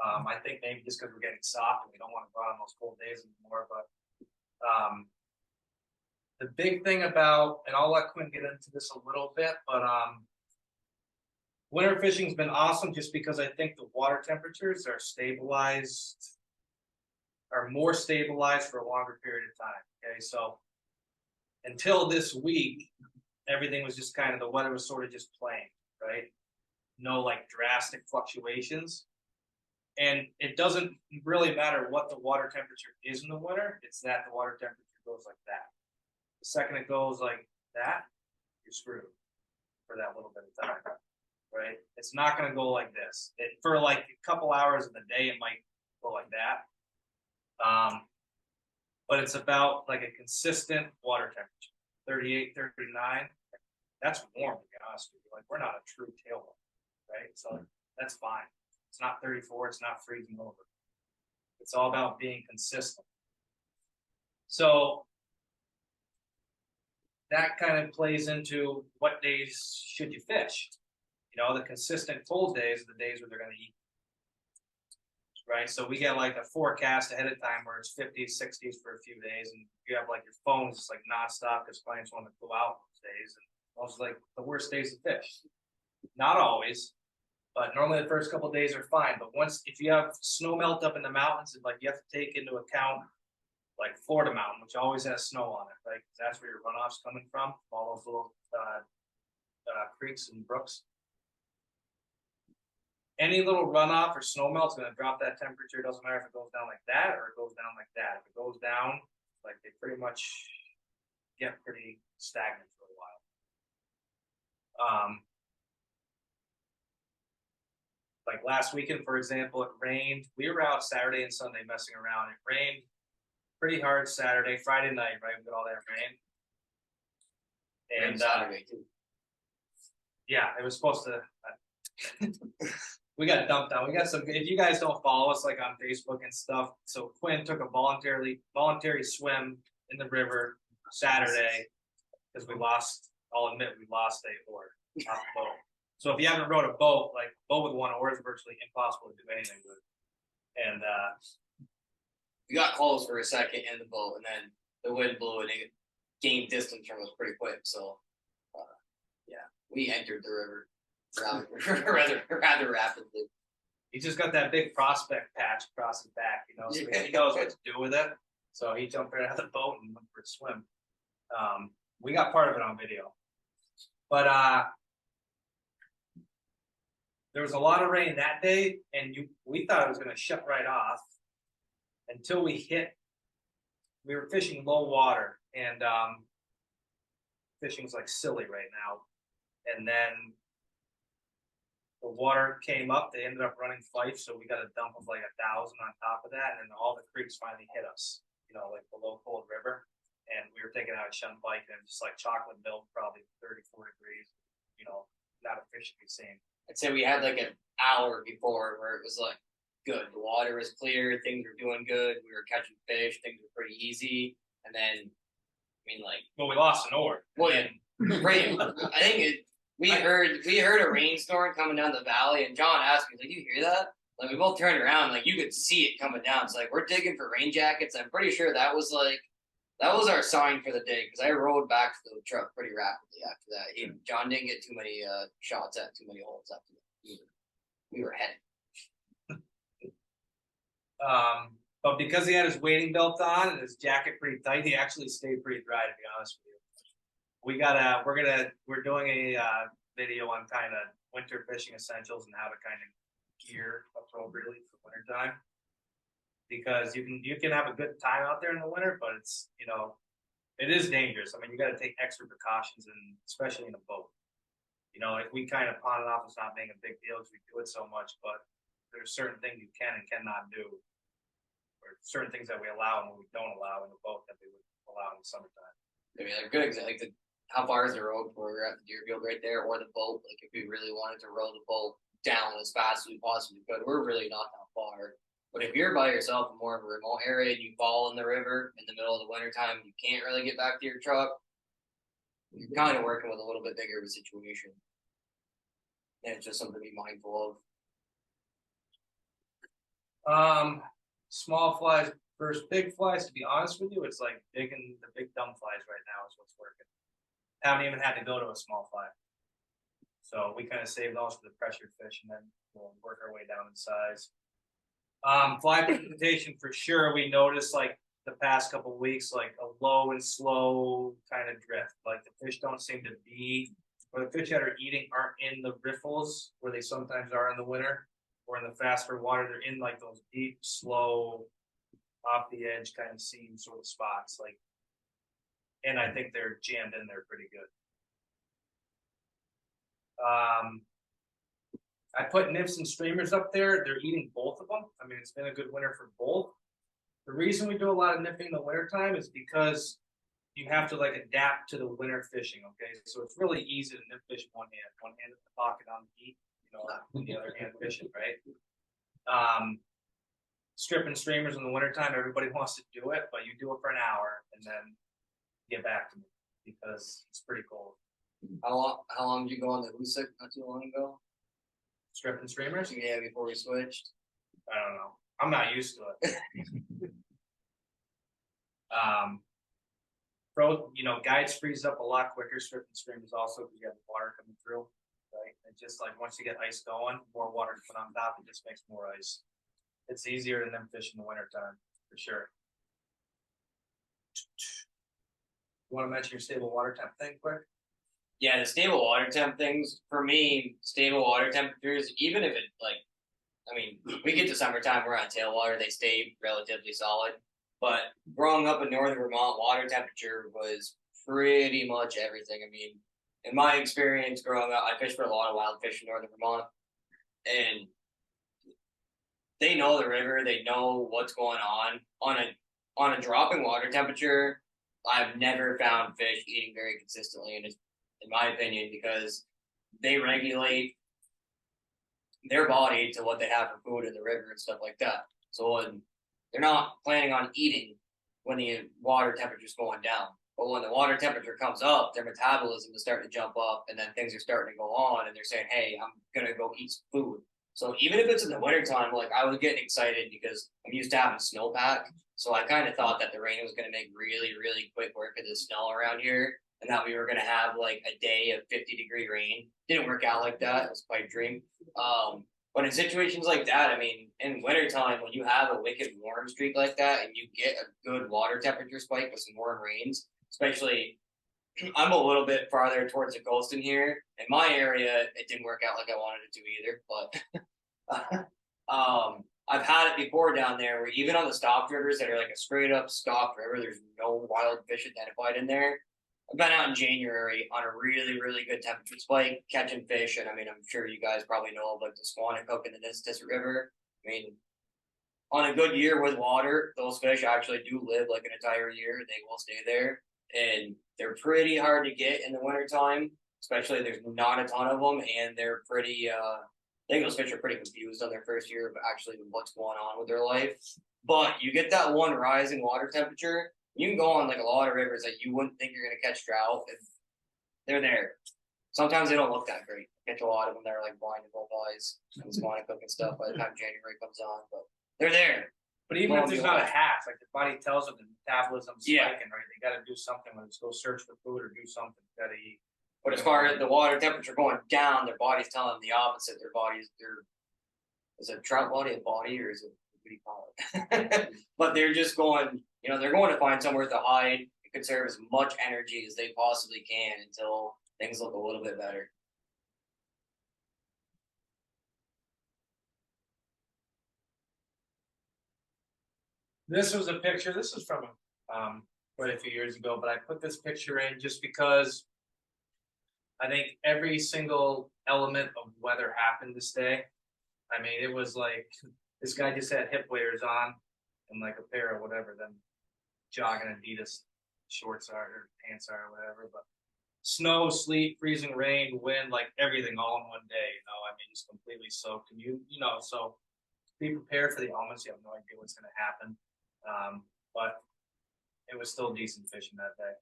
I think maybe just because we're getting soft and we don't want to go out on those cold days anymore. But the big thing about, and I'll let Quinn get into this a little bit, but winter fishing's been awesome just because I think the water temperatures are more stabilized for a longer period of time. Okay, so until this week, everything was just kind of, the weather was sort of just playing, right? No like drastic fluctuations. And it doesn't really matter what the water temperature is in the winter, it's that the water temperature goes like that. The second it goes like that, you're screwed for that little bit of time, right? It's not going to go like this. For like a couple hours of the day, it might go like that. But it's about like a consistent water temperature. 38, 39, that's warm, to be honest with you. Like, we're not a true tailwater, right? So that's fine. It's not 34, it's not freezing over. It's all about being consistent. So that kind of plays into what days should you fish. You know, the consistent cold days are the days where they're going to eat. Right, so we get like a forecast ahead of time where it's 50s, 60s for a few days, and you have like your phones just like nonstop because clients want to go out those days, and those are like the worst days to fish. Not always, but normally the first couple of days are fine. But if you have snow melt up in the mountains, and like you have to take into account like Florida Mountain, which always has snow on it, right? That's where your runoff's coming from all those little creeks and brooks. Any little runoff or snow melt is going to drop that temperature. It doesn't matter if it goes down like that or it goes down like that. If it goes down, like they pretty much get pretty stagnant for a while. Like last weekend, for example, it rained. We were out Saturday and Sunday messing around. It rained pretty hard Saturday, Friday night, right? We got all that rain. And Saturday too. Yeah, it was supposed to. We got dumped on. We got some. If you guys don't follow us like on Facebook and stuff, so Quinn took a voluntary swim in the river Saturday because we lost. I'll admit we lost a oar off the boat. So if you haven't rowed a boat, like boat with one oar is virtually impossible to do anything with. And we got close for a second in the boat, and then the wind blew and it gained distance from us pretty quick. So yeah, we entered the river. Rather rapidly. He just got that big prospect patch across his back, you know, so he knows what to do with it. So he jumped right out of the boat and went for a swim. We got part of it on video. But there was a lot of rain that day, and we thought it was going to shut right off. until we were fishing low water, and fishing's like silly right now. And then the water came up, they ended up running fife, so we got a dump of like 1,000 on top of that, and then all the creeks finally hit us, like below Cold River. And we were taking out a shunt bike, and it's like chocolate milk, probably 34 degrees, not a fish to be seen. I'd say we had like an hour before where it was like good. The water was clear, things were doing good, we were catching fish, things were pretty easy. And then, Well, we lost an oar. Well, rain. I think we heard a rainstorm coming down the valley, and John asked me, "Did you hear that?" Like we both turned around, like you could see it coming down. It's like we're digging for rain jackets. I'm pretty sure that was our sign for the day, because I rode back to the truck pretty rapidly after that. John didn't get too many shots at too many holes after that either. We were heading. But because he had his wading belt on and his jacket pretty tight, he actually stayed pretty dry, to be honest with you. We're doing a video on kind of winter fishing essentials and how to kind of gear appropriately for wintertime. Because you can have a good time out there in the winter, but it's it is dangerous. I mean, you got to take extra precautions, and especially in a boat. Like we kind of pawn it off as not being a big deal because we do it so much, but there's certain things you can and cannot do, or certain things that we allow and what we don't allow in the boat that we would allow in the summertime. I mean, a good example, how far is the road where we're at the Deerfield right there, or the boat? Like if we really wanted to row the boat down as fast as we possibly could, we're really not that far. But if you're by yourself in more of a remote area and you fall in the river in the middle of the wintertime, you can't really get back to your truck, you're kind of working with a little bit bigger of a situation. And it's just something to be mindful of. Small flies versus big flies, to be honest with you, it's like the big dumb flies right now is what's working. Haven't even had to go to a small fly. So we kind of save those for the pressured fish, and then we'll work our way down in size. Fly presentation for sure. We noticed like the past couple of weeks, like a low and slow kind of drift. Like the fish don't seem to be, or the fish that are eating aren't in the riffles where they sometimes are in the winter, or in the faster water. They're in like those deep, slow, off the edge kind of seam sort of spots. And I think they're jammed in there pretty good. I put nymphs and streamers up there. They're eating both of them. I mean, it's been a good winter for both. The reason we do a lot of nymphing in the wintertime is because you have to adapt to the winter fishing, okay? So it's really easy to nymph fish one hand in the pocket on the heat, and the other hand fishing, right? Stripping streamers in the wintertime, everybody wants to do it, but you do it for an hour and then get back to me because it's pretty cold. How long did you go on the Hoosick not too long ago? Stripping streamers? Yeah, before we switched. I don't know. I'm not used to it. Guides freeze up a lot quicker. Stripping streamers also because you have water coming through, right? And just like once you get ice going, more water coming on top, it just makes more ice. It's easier than them fish in the wintertime, for sure. You want to mention your stable water temp thing quick? Yeah, the stable water temp things, for me, stable water temperatures, even if it we get to summertime, we're on tailwater, they stay relatively solid. But growing up in northern Vermont, water temperature was pretty much everything. I mean, in my experience growing up, I fished for a lot of wild fish in northern Vermont, and they know the river, they know what's going on. On a dropping water temperature, I've never found fish eating very consistently, and it's, in my opinion, because they regulate their body to what they have for food in the river and stuff like that. So when they're not planning on eating when the water temperature is going down, but when the water temperature comes up, their metabolism is starting to jump up, and then things are starting to go on, and they're saying, "Hey, I'm gonna go eat some food." So even if it's in the wintertime, I was getting excited because I'm used to having snowpack. So I kind of thought that the rain was going to make really, really quick work of the snow around here, and that we were going to have a day of 50-degree rain. Didn't work out like that. It was quite a dream. But in situations like that, I mean, in wintertime, when you have a wicked warm streak like that and you get a good water temperature spike with some warm rains, especially I'm a little bit farther towards the coast in here. In my area, it didn't work out like I wanted it to either. But I've had it before down there where even on the stocked rivers that are like a straight up stocked river, there's no wild fish identified in there. I've been out in January on a really, really good temperature spike catching fish. And I mean, I'm sure you guys probably know of like the Squaretail and the Nistis River. I mean, on a good year with water, those fish actually do live like an entire year. They will stay there. And they're pretty hard to get in the wintertime, especially there's not a ton of them. And they're pretty, I think those fish are pretty confused on their first year of actually what's going on with their life. But you get that one rising water temperature, you can go on like a lot of rivers that you wouldn't think you're going to catch trout if they're there. Sometimes they don't look that great. Catch a lot of them that are like blind and both eyes and spawn and cooking stuff by the time January comes on, but they're there. But even if there's not a hatch, like the body tells them the metabolism's Yeah. spiking, right? They got to do something. Whether it's go search for food or do something. Got to eat. But as far as the water temperature going down, their body's telling them the opposite. Is a trout body a body or is it, what do you call it? But they're just going, they're going to find somewhere to hide and conserve as much energy as they possibly can until things look a little bit better. This was a picture. This is from quite a few years ago, but I put this picture in just because I think every single element of weather happened this day. I mean, it was like this guy just had hip waders on and like a pair of whatever, then jogging Adidas shorts are or pants are or whatever. But snow, sleet, freezing rain, wind, like everything all in one day. I mean, just completely soaked. And so be prepared for the elements. You have no idea what's going to happen. But it was still decent fishing that day.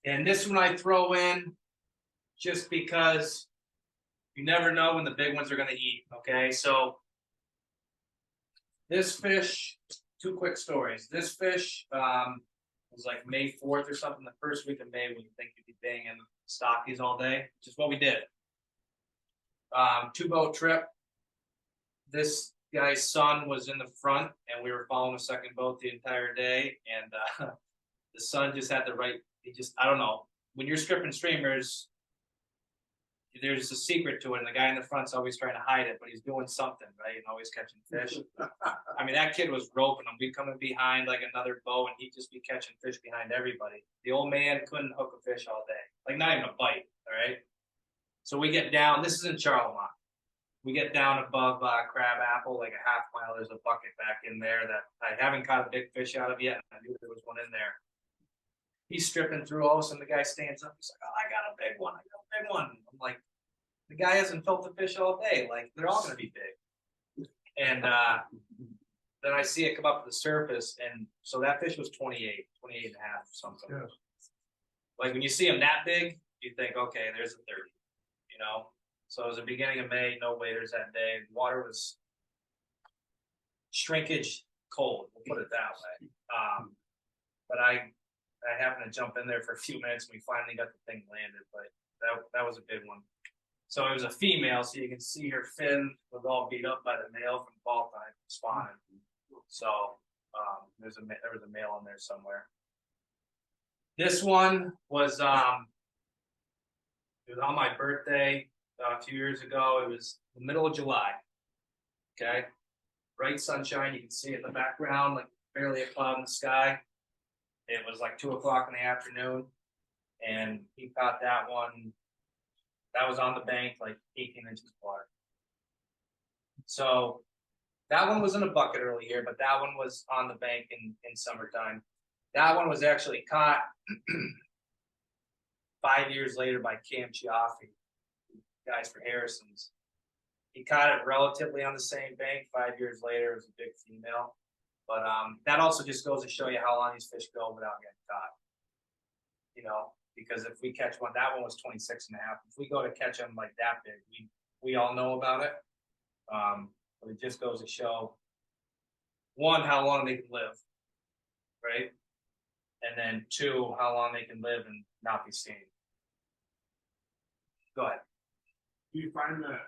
And this one I throw in just because you never know when the big ones are going to eat. Okay, so this fish, two quick stories. This fish was like May 4th or something, the first week of May, when you think you'd be banging stockies all day, which is what we did. 2-boat trip. This guy's son was in the front, and we were following the second boat the entire day. And the son just had the right. I don't know. When you're stripping streamers, there's a secret to it, and the guy in the front's always trying to hide it, but he's doing something, right? And always catching fish. I mean, that kid was roping him. We'd come in behind like another boat, and he'd just be catching fish behind everybody. The old man couldn't hook a fish all day, like not even a bite, all right? So we get down. This is in Charlemont. We get down above Crab Apple, like a half mile. There's a bucket back in there that I haven't caught a big fish out of yet, and I knew there was one in there. He's stripping through. All of a sudden, the guy stands up. He's like, "Oh, I got a big one. I got a big one." I'm like, the guy hasn't felt the fish all day. Like, they're all going to be big. And then I see it come up to the surface. And so that fish was 28 and a half, something. Yeah. Like, when you see them that big, you think, okay, there's a 30, So it was the beginning of May, no waders that day. Water was shrinkage cold, we'll put it that way. But I happened to jump in there for a few minutes, and we finally got the thing landed. But that was a big one. So it was a female, so you can see her fin was all beat up by the male from fall time spawning. So there was a male in there somewhere. This one was it was on my birthday a few years ago. It was the middle of July. Okay, bright sunshine. You can see it in the background, like barely a cloud in the sky. It was like 2 o'clock in the afternoon, and he caught that one. That was on the bank, like 18 inches of water. So that one was in a bucket earlier, but that one was on the bank in summertime. That one was actually caught 5 years later by Cam Chiaffi, guys for Harrison's. He caught it relatively on the same bank 5 years later. It was a big female. But that also just goes to show you how long these fish go without getting caught. Because if we catch one, that one was 26 and a half. If we go to catch them like that big, we all know about it. But it just goes to show, one, how long they can live, right? And then two, how long they can live and not be seen. Go ahead. Do you find that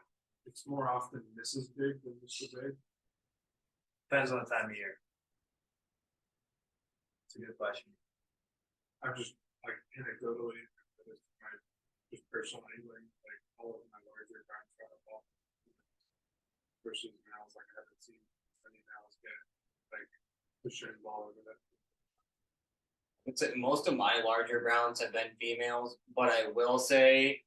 it's more often this is big than this is big? Depends on the time of year. It's a good question. I'm just like anecdotally, just personally, like versus males, like I haven't seen any males get like fishing involved with it. It's like most of my larger browns have been females, but I will say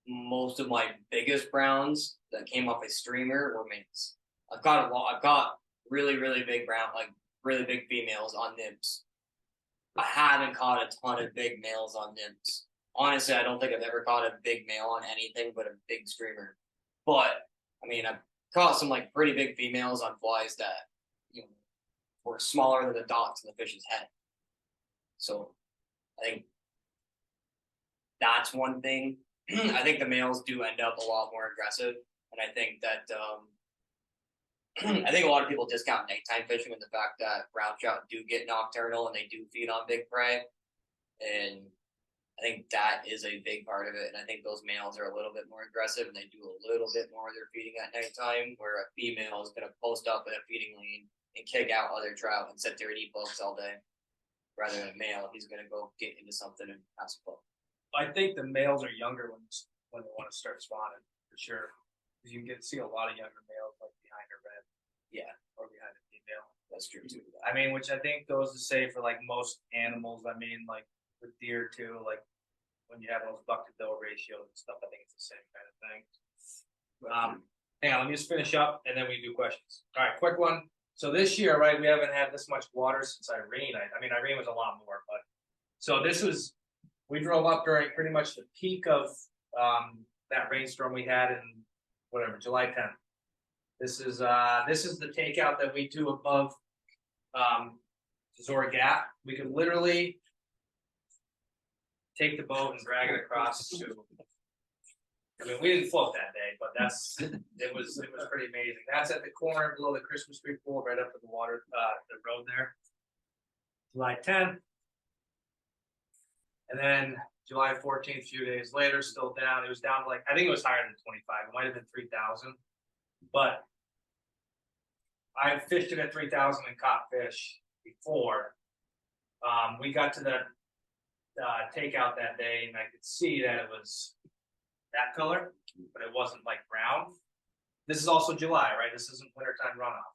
most of my biggest browns that came off a streamer were males. I've got really, really big brown, like really big females on nymphs. I haven't caught a ton of big males on nymphs. Honestly, I don't think I've ever caught a big male on anything but a big streamer. But I mean, I've caught some like pretty big females on flies that, you know, were smaller than the dots in the fish's head. So I think that's one thing. I think the males do end up a lot more aggressive, and I think that I think a lot of people discount nighttime fishing and the fact that brown trout do get nocturnal and they do feed on big prey, and I think that is a big part of it. And I think those males are a little bit more aggressive and they do a little bit more of their feeding at nighttime, where a female is going to post up in a feeding lane and kick out other trout and sit there and eat bugs all day, rather than a male, he's going to go get into something and pass a bug. I think the males are younger when they want to start spawning for sure. Because you can see a lot of younger males like behind a red, Yeah, or behind a female. that's true too. I mean, which I think goes to say for like most animals. I mean, like with deer too, like when you have those buck to doe ratios and stuff, I think it's the same kind of thing. Hang on, let me just finish up and then we do questions. All right, quick one. So this year, right, we haven't had this much water since Irene. I mean, Irene was a lot more, but so we drove up during pretty much the peak of that rainstorm we had in whatever, July 10th. This is the takeout that we do above Zora Gap. We could literally take the boat and drag it across to. I mean, we didn't float that day, but it was pretty amazing. That's at the corner below the Christmas tree pool, right up to the water, the road there. July 10th, and then July 14th, a few days later, still down. It was down to like, I think it was higher than 25. It might have been 3,000, but I fished it at 3,000 and caught fish before. We got to the takeout that day, and I could see that it was that color, but it wasn't like brown. This is also July, right? This isn't wintertime runoff.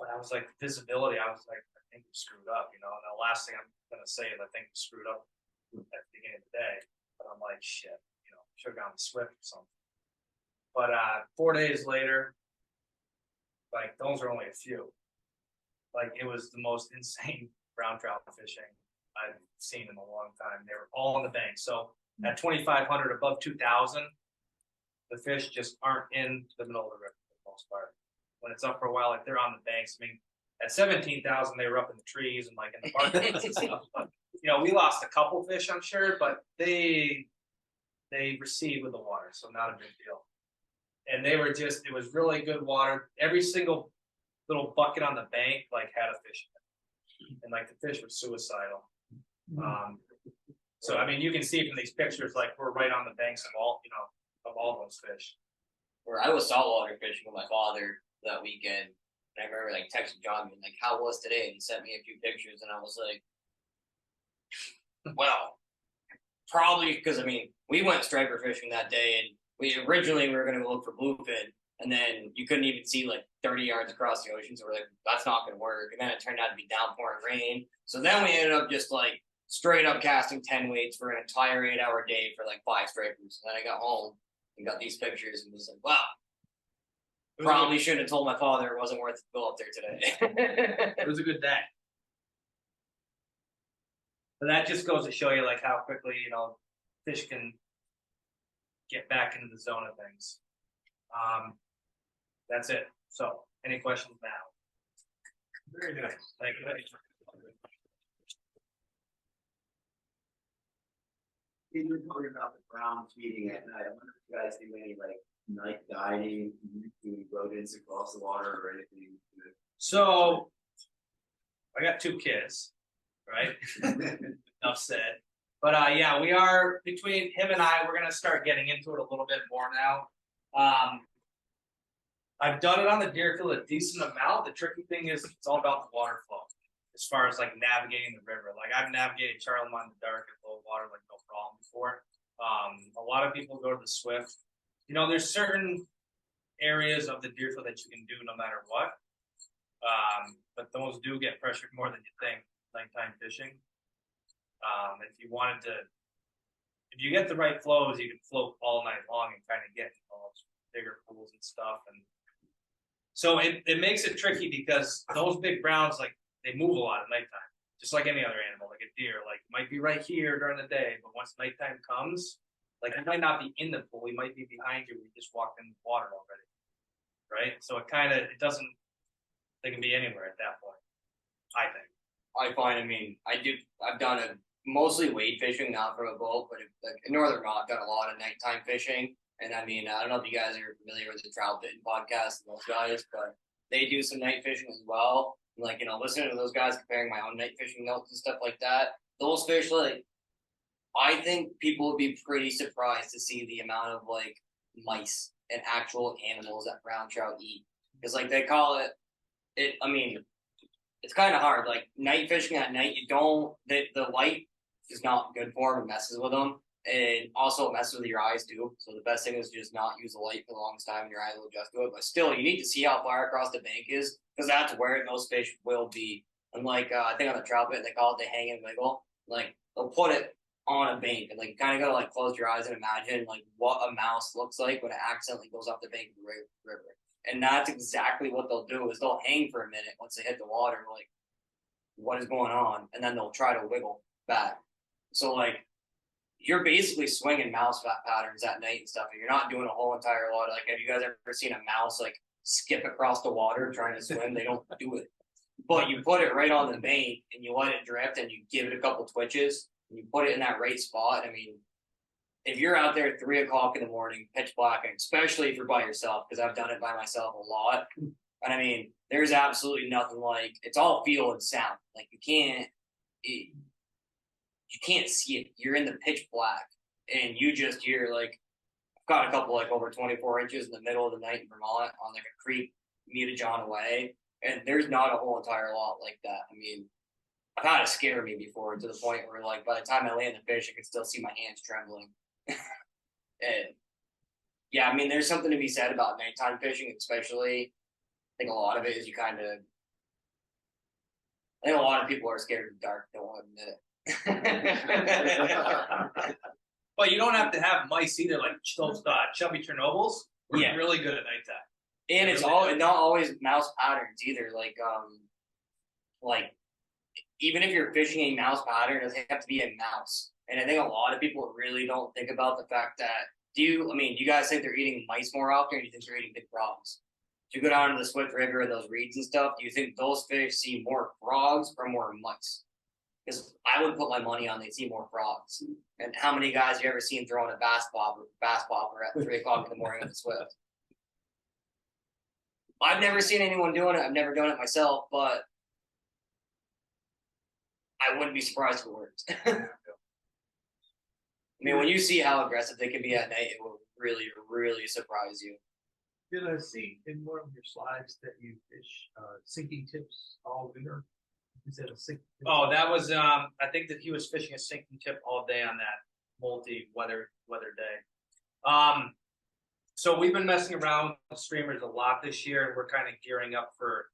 But I was like, visibility, I was like, I think we screwed up, you know. And the last thing I'm gonna say is I think we screwed up at the beginning of the day. But I'm like, shit, you know, should have gone Swift or something. But 4 days later, like those are only a few. Like it was the most insane brown trout fishing I've seen in a long time. They were all on the bank. So at 2,500 above 2,000, the fish just aren't in the middle of the river for the most part. When it's up for a while, like they're on the banks. I mean, at 17,000, they were up in the trees and like in the bark and stuff. But you know, we lost a couple fish, I'm sure, but they recede with the water, so not a big deal. And they were just, it was really good water. Every single little bucket on the bank like had a fish in it, and like the fish were suicidal. So I mean, you can see from these pictures, like we're right on the banks of all, you know, of all those fish. Where I was saltwater fishing with my father that weekend, and I remember like texting John being like, "How was today?" And he sent me a few pictures, and I was like, "Well, probably because I mean, we went striper fishing that day, and we were going to look for bluefin, and then you couldn't even see like 30 yards across the ocean, so we're like, that's not going to work." And then it turned out to be downpouring rain, so then we ended up just like straight up casting 10 weights for an entire 8-hour day for like 5 stripers. And then I got home and got these pictures and was like, wow, probably shouldn't have told my father it wasn't worth it to go up there today. It was a good day. But that just goes to show you like how quickly, you know, fish can get back into the zone of things. That's it. So any questions now? Very good. Thank you. You were talking about the brown feeding at night. I wonder if you guys do any like night guiding, rodents across the water or anything. So I got 2 kids, right? Enough said. But yeah, we are between him and I, we're gonna start getting into it a little bit more now. I've done it on the Deerfield a decent amount. The tricky thing is it's all about the water flow. As far as like navigating the river, like I've navigated Charlemont in the dark and low water like no problem before. A lot of people go to the Swift. You know, there's certain areas of the Deerfield that you can do no matter what. But those do get pressured more than you think, nighttime fishing. If you get the right flows, you can float all night long and kind of get those bigger pools and stuff. And so it makes it tricky because those big browns, like, they move a lot at nighttime, just like any other animal, like a deer. Like, it might be right here during the day, but once nighttime comes, like, it might not be in the pool, he might be behind you when you just walked in the water already, right? So they can be anywhere at that point, I think. I find, I've done a mostly wade fishing, not from a boat, but in Northern Vermont, I've done a lot of nighttime fishing. And I don't know if you guys are familiar with the Trout podcast and those guys, but they do some night fishing as well. And listening to those guys comparing my own night fishing notes and stuff like that, those fish, I think people would be pretty surprised to see the amount of mice and actual animals that brown trout eat. Because they call it, it's kind of hard. Night fishing at night, the light is not good for them. It messes with them. And also it messes with your eyes too. So the best thing is just not use the light for the longest time and your eyes will adjust to it. But still, you need to see how far across the bank is because that's where those fish will be. And I think on the trout bit, they call it the hang and wiggle. They'll put it on a bank and you kind of gotta close your eyes and imagine what a mouse looks like when it accidentally goes off the bank of the river. And that's exactly what they'll do is they'll hang for a minute once they hit the water, what is going on? And then they'll try to wiggle back. So you're basically swinging mouse patterns at night and stuff. And you're not doing a whole entire lot. Have you guys ever seen a mouse skip across the water trying to swim? They don't do it. But you put it right on the bank and you let it drift and you give it a couple twitches and you put it in that right spot. If you're out there at 3 o'clock in the morning, pitch black, and especially if you're by yourself, because I've done it by myself a lot. And there's absolutely nothing it's all feel and sound. You can't see it. You're in the pitch black and you just hear I've got a couple over 24 inches in the middle of the night in Vermont on a creek muted John away. And there's not a whole entire lot like that. I've had it scare me before to the point where by the time I land the fish, I can still see my hands trembling. And yeah, there's something to be said about nighttime fishing, especially. I think a lot of it is I think a lot of people are scared of the dark, don't want to admit it. But you don't have to have mice either, those chubby Chernobyls. We're really good at nighttime. And it's not always mouse patterns either. Even if you're fishing a mouse pattern, it doesn't have to be a mouse. And I think a lot of people really don't think about the fact that do you guys think they're eating mice more often, or do you think they're eating big frogs? If you go down to the Swift River and those reeds and stuff, do you think those fish see more frogs or more mice? Because I would put my money on they see more frogs. And how many guys you ever seen throwing a bass popper at 3 o'clock in the morning at the Swift? I've never seen anyone doing it. I've never done it myself, but I wouldn't be surprised if it worked. When you see how aggressive they can be at night, it will really, really surprise you. Did I see in one of your slides that you fish sinking tips all winter? Is that a sinking tip? Oh, that was I think that he was fishing a sinking tip all day on that multi-weather day. So we've been messing around with streamers a lot this year, and we're kind of gearing up for,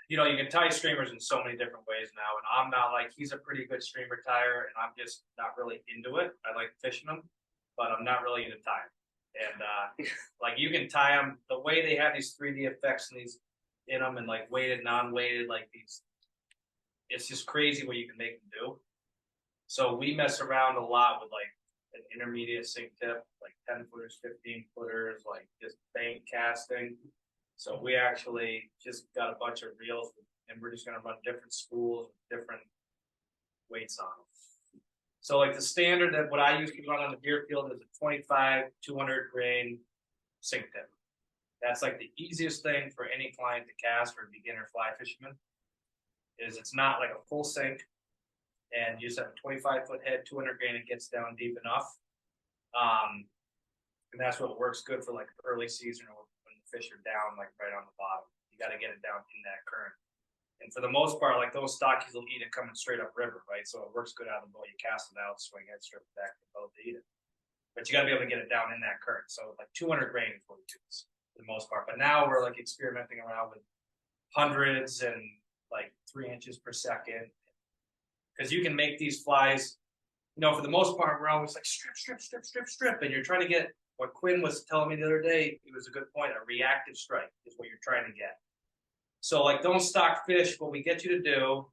you can tie streamers in so many different ways now, and I'm not he's a pretty good streamer tire, and I'm just not really into it. I like fishing them, but I'm not really into tying. And you can tie them the way they have these 3D effects and these in them, and weighted, non-weighted, these. It's just crazy what you can make them do. So we mess around a lot with an intermediate sink tip, 10 footers, 15 footers, just bank casting. So we actually just got a bunch of reels, and we're just going to run different spools with different weights on them. So the standard that what I used to run on the Deerfield is a 25, 200 grain sink tip. That's the easiest thing for any client to cast for a beginner fly fisherman. It's not a full sink, and you just have a 25-foot head, 200 grain. It gets down deep enough, and that's what works good for early season or when the fish are down right on the bottom. You got to get it down in that current. And for the most part, those stockies will eat it coming straight up river, right? So it works good out of the boat. You cast it out, swing it, strip it back to the boat to eat it. But you gotta be able to get it down in that current, so like 200 grain is what we do for the most part, but now we're like experimenting around with hundreds and like 3 inches per second. Cause you can make these flies, you know, for the most part, we're always like strip, and you're trying to get what Quinn was telling me the other day. It was a good point. A reactive strike is what you're trying to get. So like, don't stock fish. What we get you to do,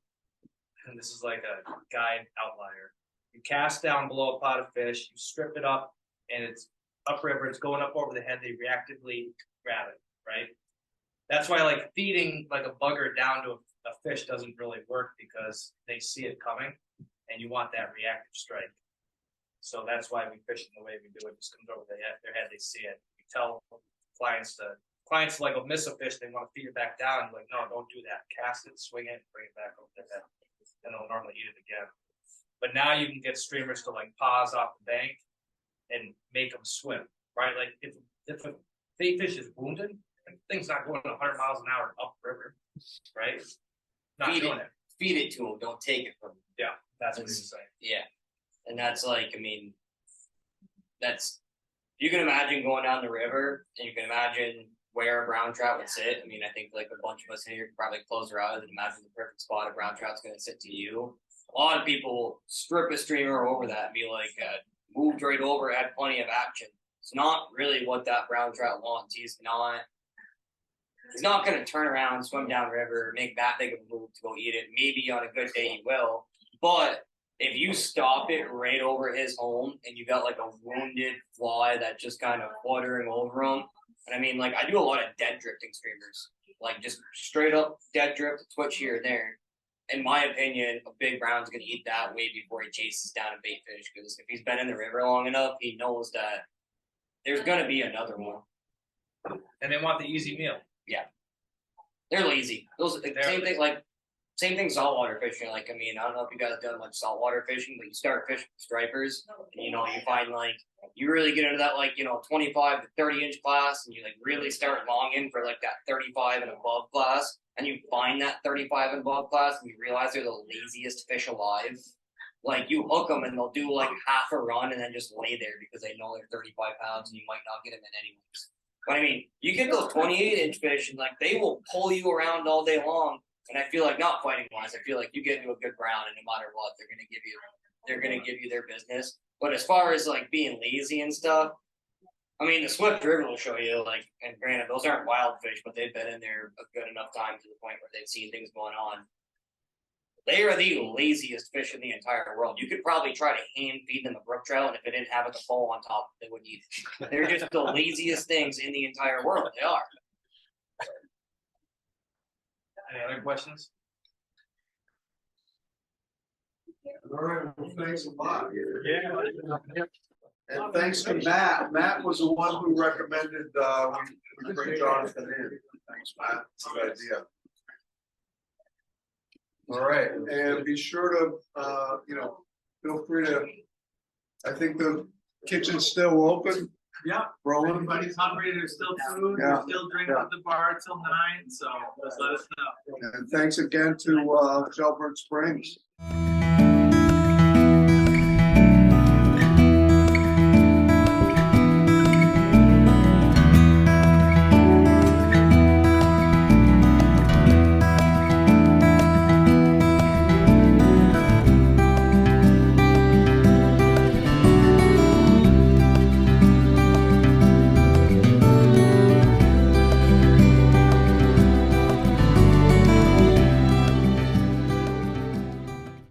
and this is like a guide outlier. You cast down below a pot of fish, you strip it up, and it's upriver, it's going up over the head, they reactively grab it, right? That's why like feeding like a bugger down to a fish doesn't really work, because they see it coming and you want that reactive strike. So that's why we fish it the way we do. It just comes over their head, they see it. We tell clients like will miss a fish, they want to feed it back down. You're like, no, don't do that. Cast it, swing it, bring it back over their head. And they'll normally eat it again. But now you can get streamers to like pause off the bank and make them swim, right? Like if a bait fish is wounded, the thing's not going 100 miles an hour upriver, right? Not doing it. Feed it to them, don't take it from them. Yeah, that's what he's saying. Yeah. And that's like, I mean, that's, you can imagine going down the river and you can imagine where a brown trout would sit. I mean, I think like a bunch of us here could probably close our eyes and imagine the perfect spot a brown trout's going to sit to you. A lot of people strip a streamer over that and be like, moved right over, had plenty of action. It's not really what that brown trout wants. He's not going to turn around, swim down the river, make that big of a move to go eat it. Maybe on a good day he will, but if you stop it right over his home and you got like a wounded fly that's just kind of fluttering over him, and I mean, like I do a lot of dead drifting streamers, like just straight up dead drift, a twitch here and there. In my opinion, a big brown's gonna eat that way before he chases down a bait fish, because if he's been in the river long enough, he knows that there's gonna be another one. And they want the easy meal. They're lazy. Those They're same lazy. thing, like same thing saltwater fishing. Like, I mean, I don't know if you guys done much saltwater fishing, but you start fishing stripers, and you know, you find like you really get into that like, you know, 25 to 30 inch class, and you like really start longing for like that 35 and above class, and you find that 35 and above class, and you realize they're the laziest fish alive. Like you hook them and they'll do like half a run and then just lay there because they know they're 35 pounds and you might not get them in anyways. But I mean, you get those 28-inch fish and like they will pull you around all day long. And I feel like, not fighting wise, I feel like you get into a good brown and no matter what, they're gonna give you their business. But as far as like being lazy and stuff, I mean, the Swift River will show you, like, and granted, those aren't wild fish, but they've been in there a good enough time to the point where they've seen things going on. They are the laziest fish in the entire world. You could probably try to hand feed them a brook trout, and if it didn't have a fall on top, they wouldn't eat it. They're just the laziest things in the entire world. They are. Any other questions? All right, well, thanks a lot. Yeah. And thanks to Matt. Matt was the one who recommended we bring Jonathan in. Thanks, Matt. It's a good idea. All right, and be sure to feel free to. I think the kitchen's still open. Yeah. Rolling. Everybody's hungry, there's still food, Yeah. there's still drinks at the bar till 9, so just let us know. And thanks again to Shelburne Springs.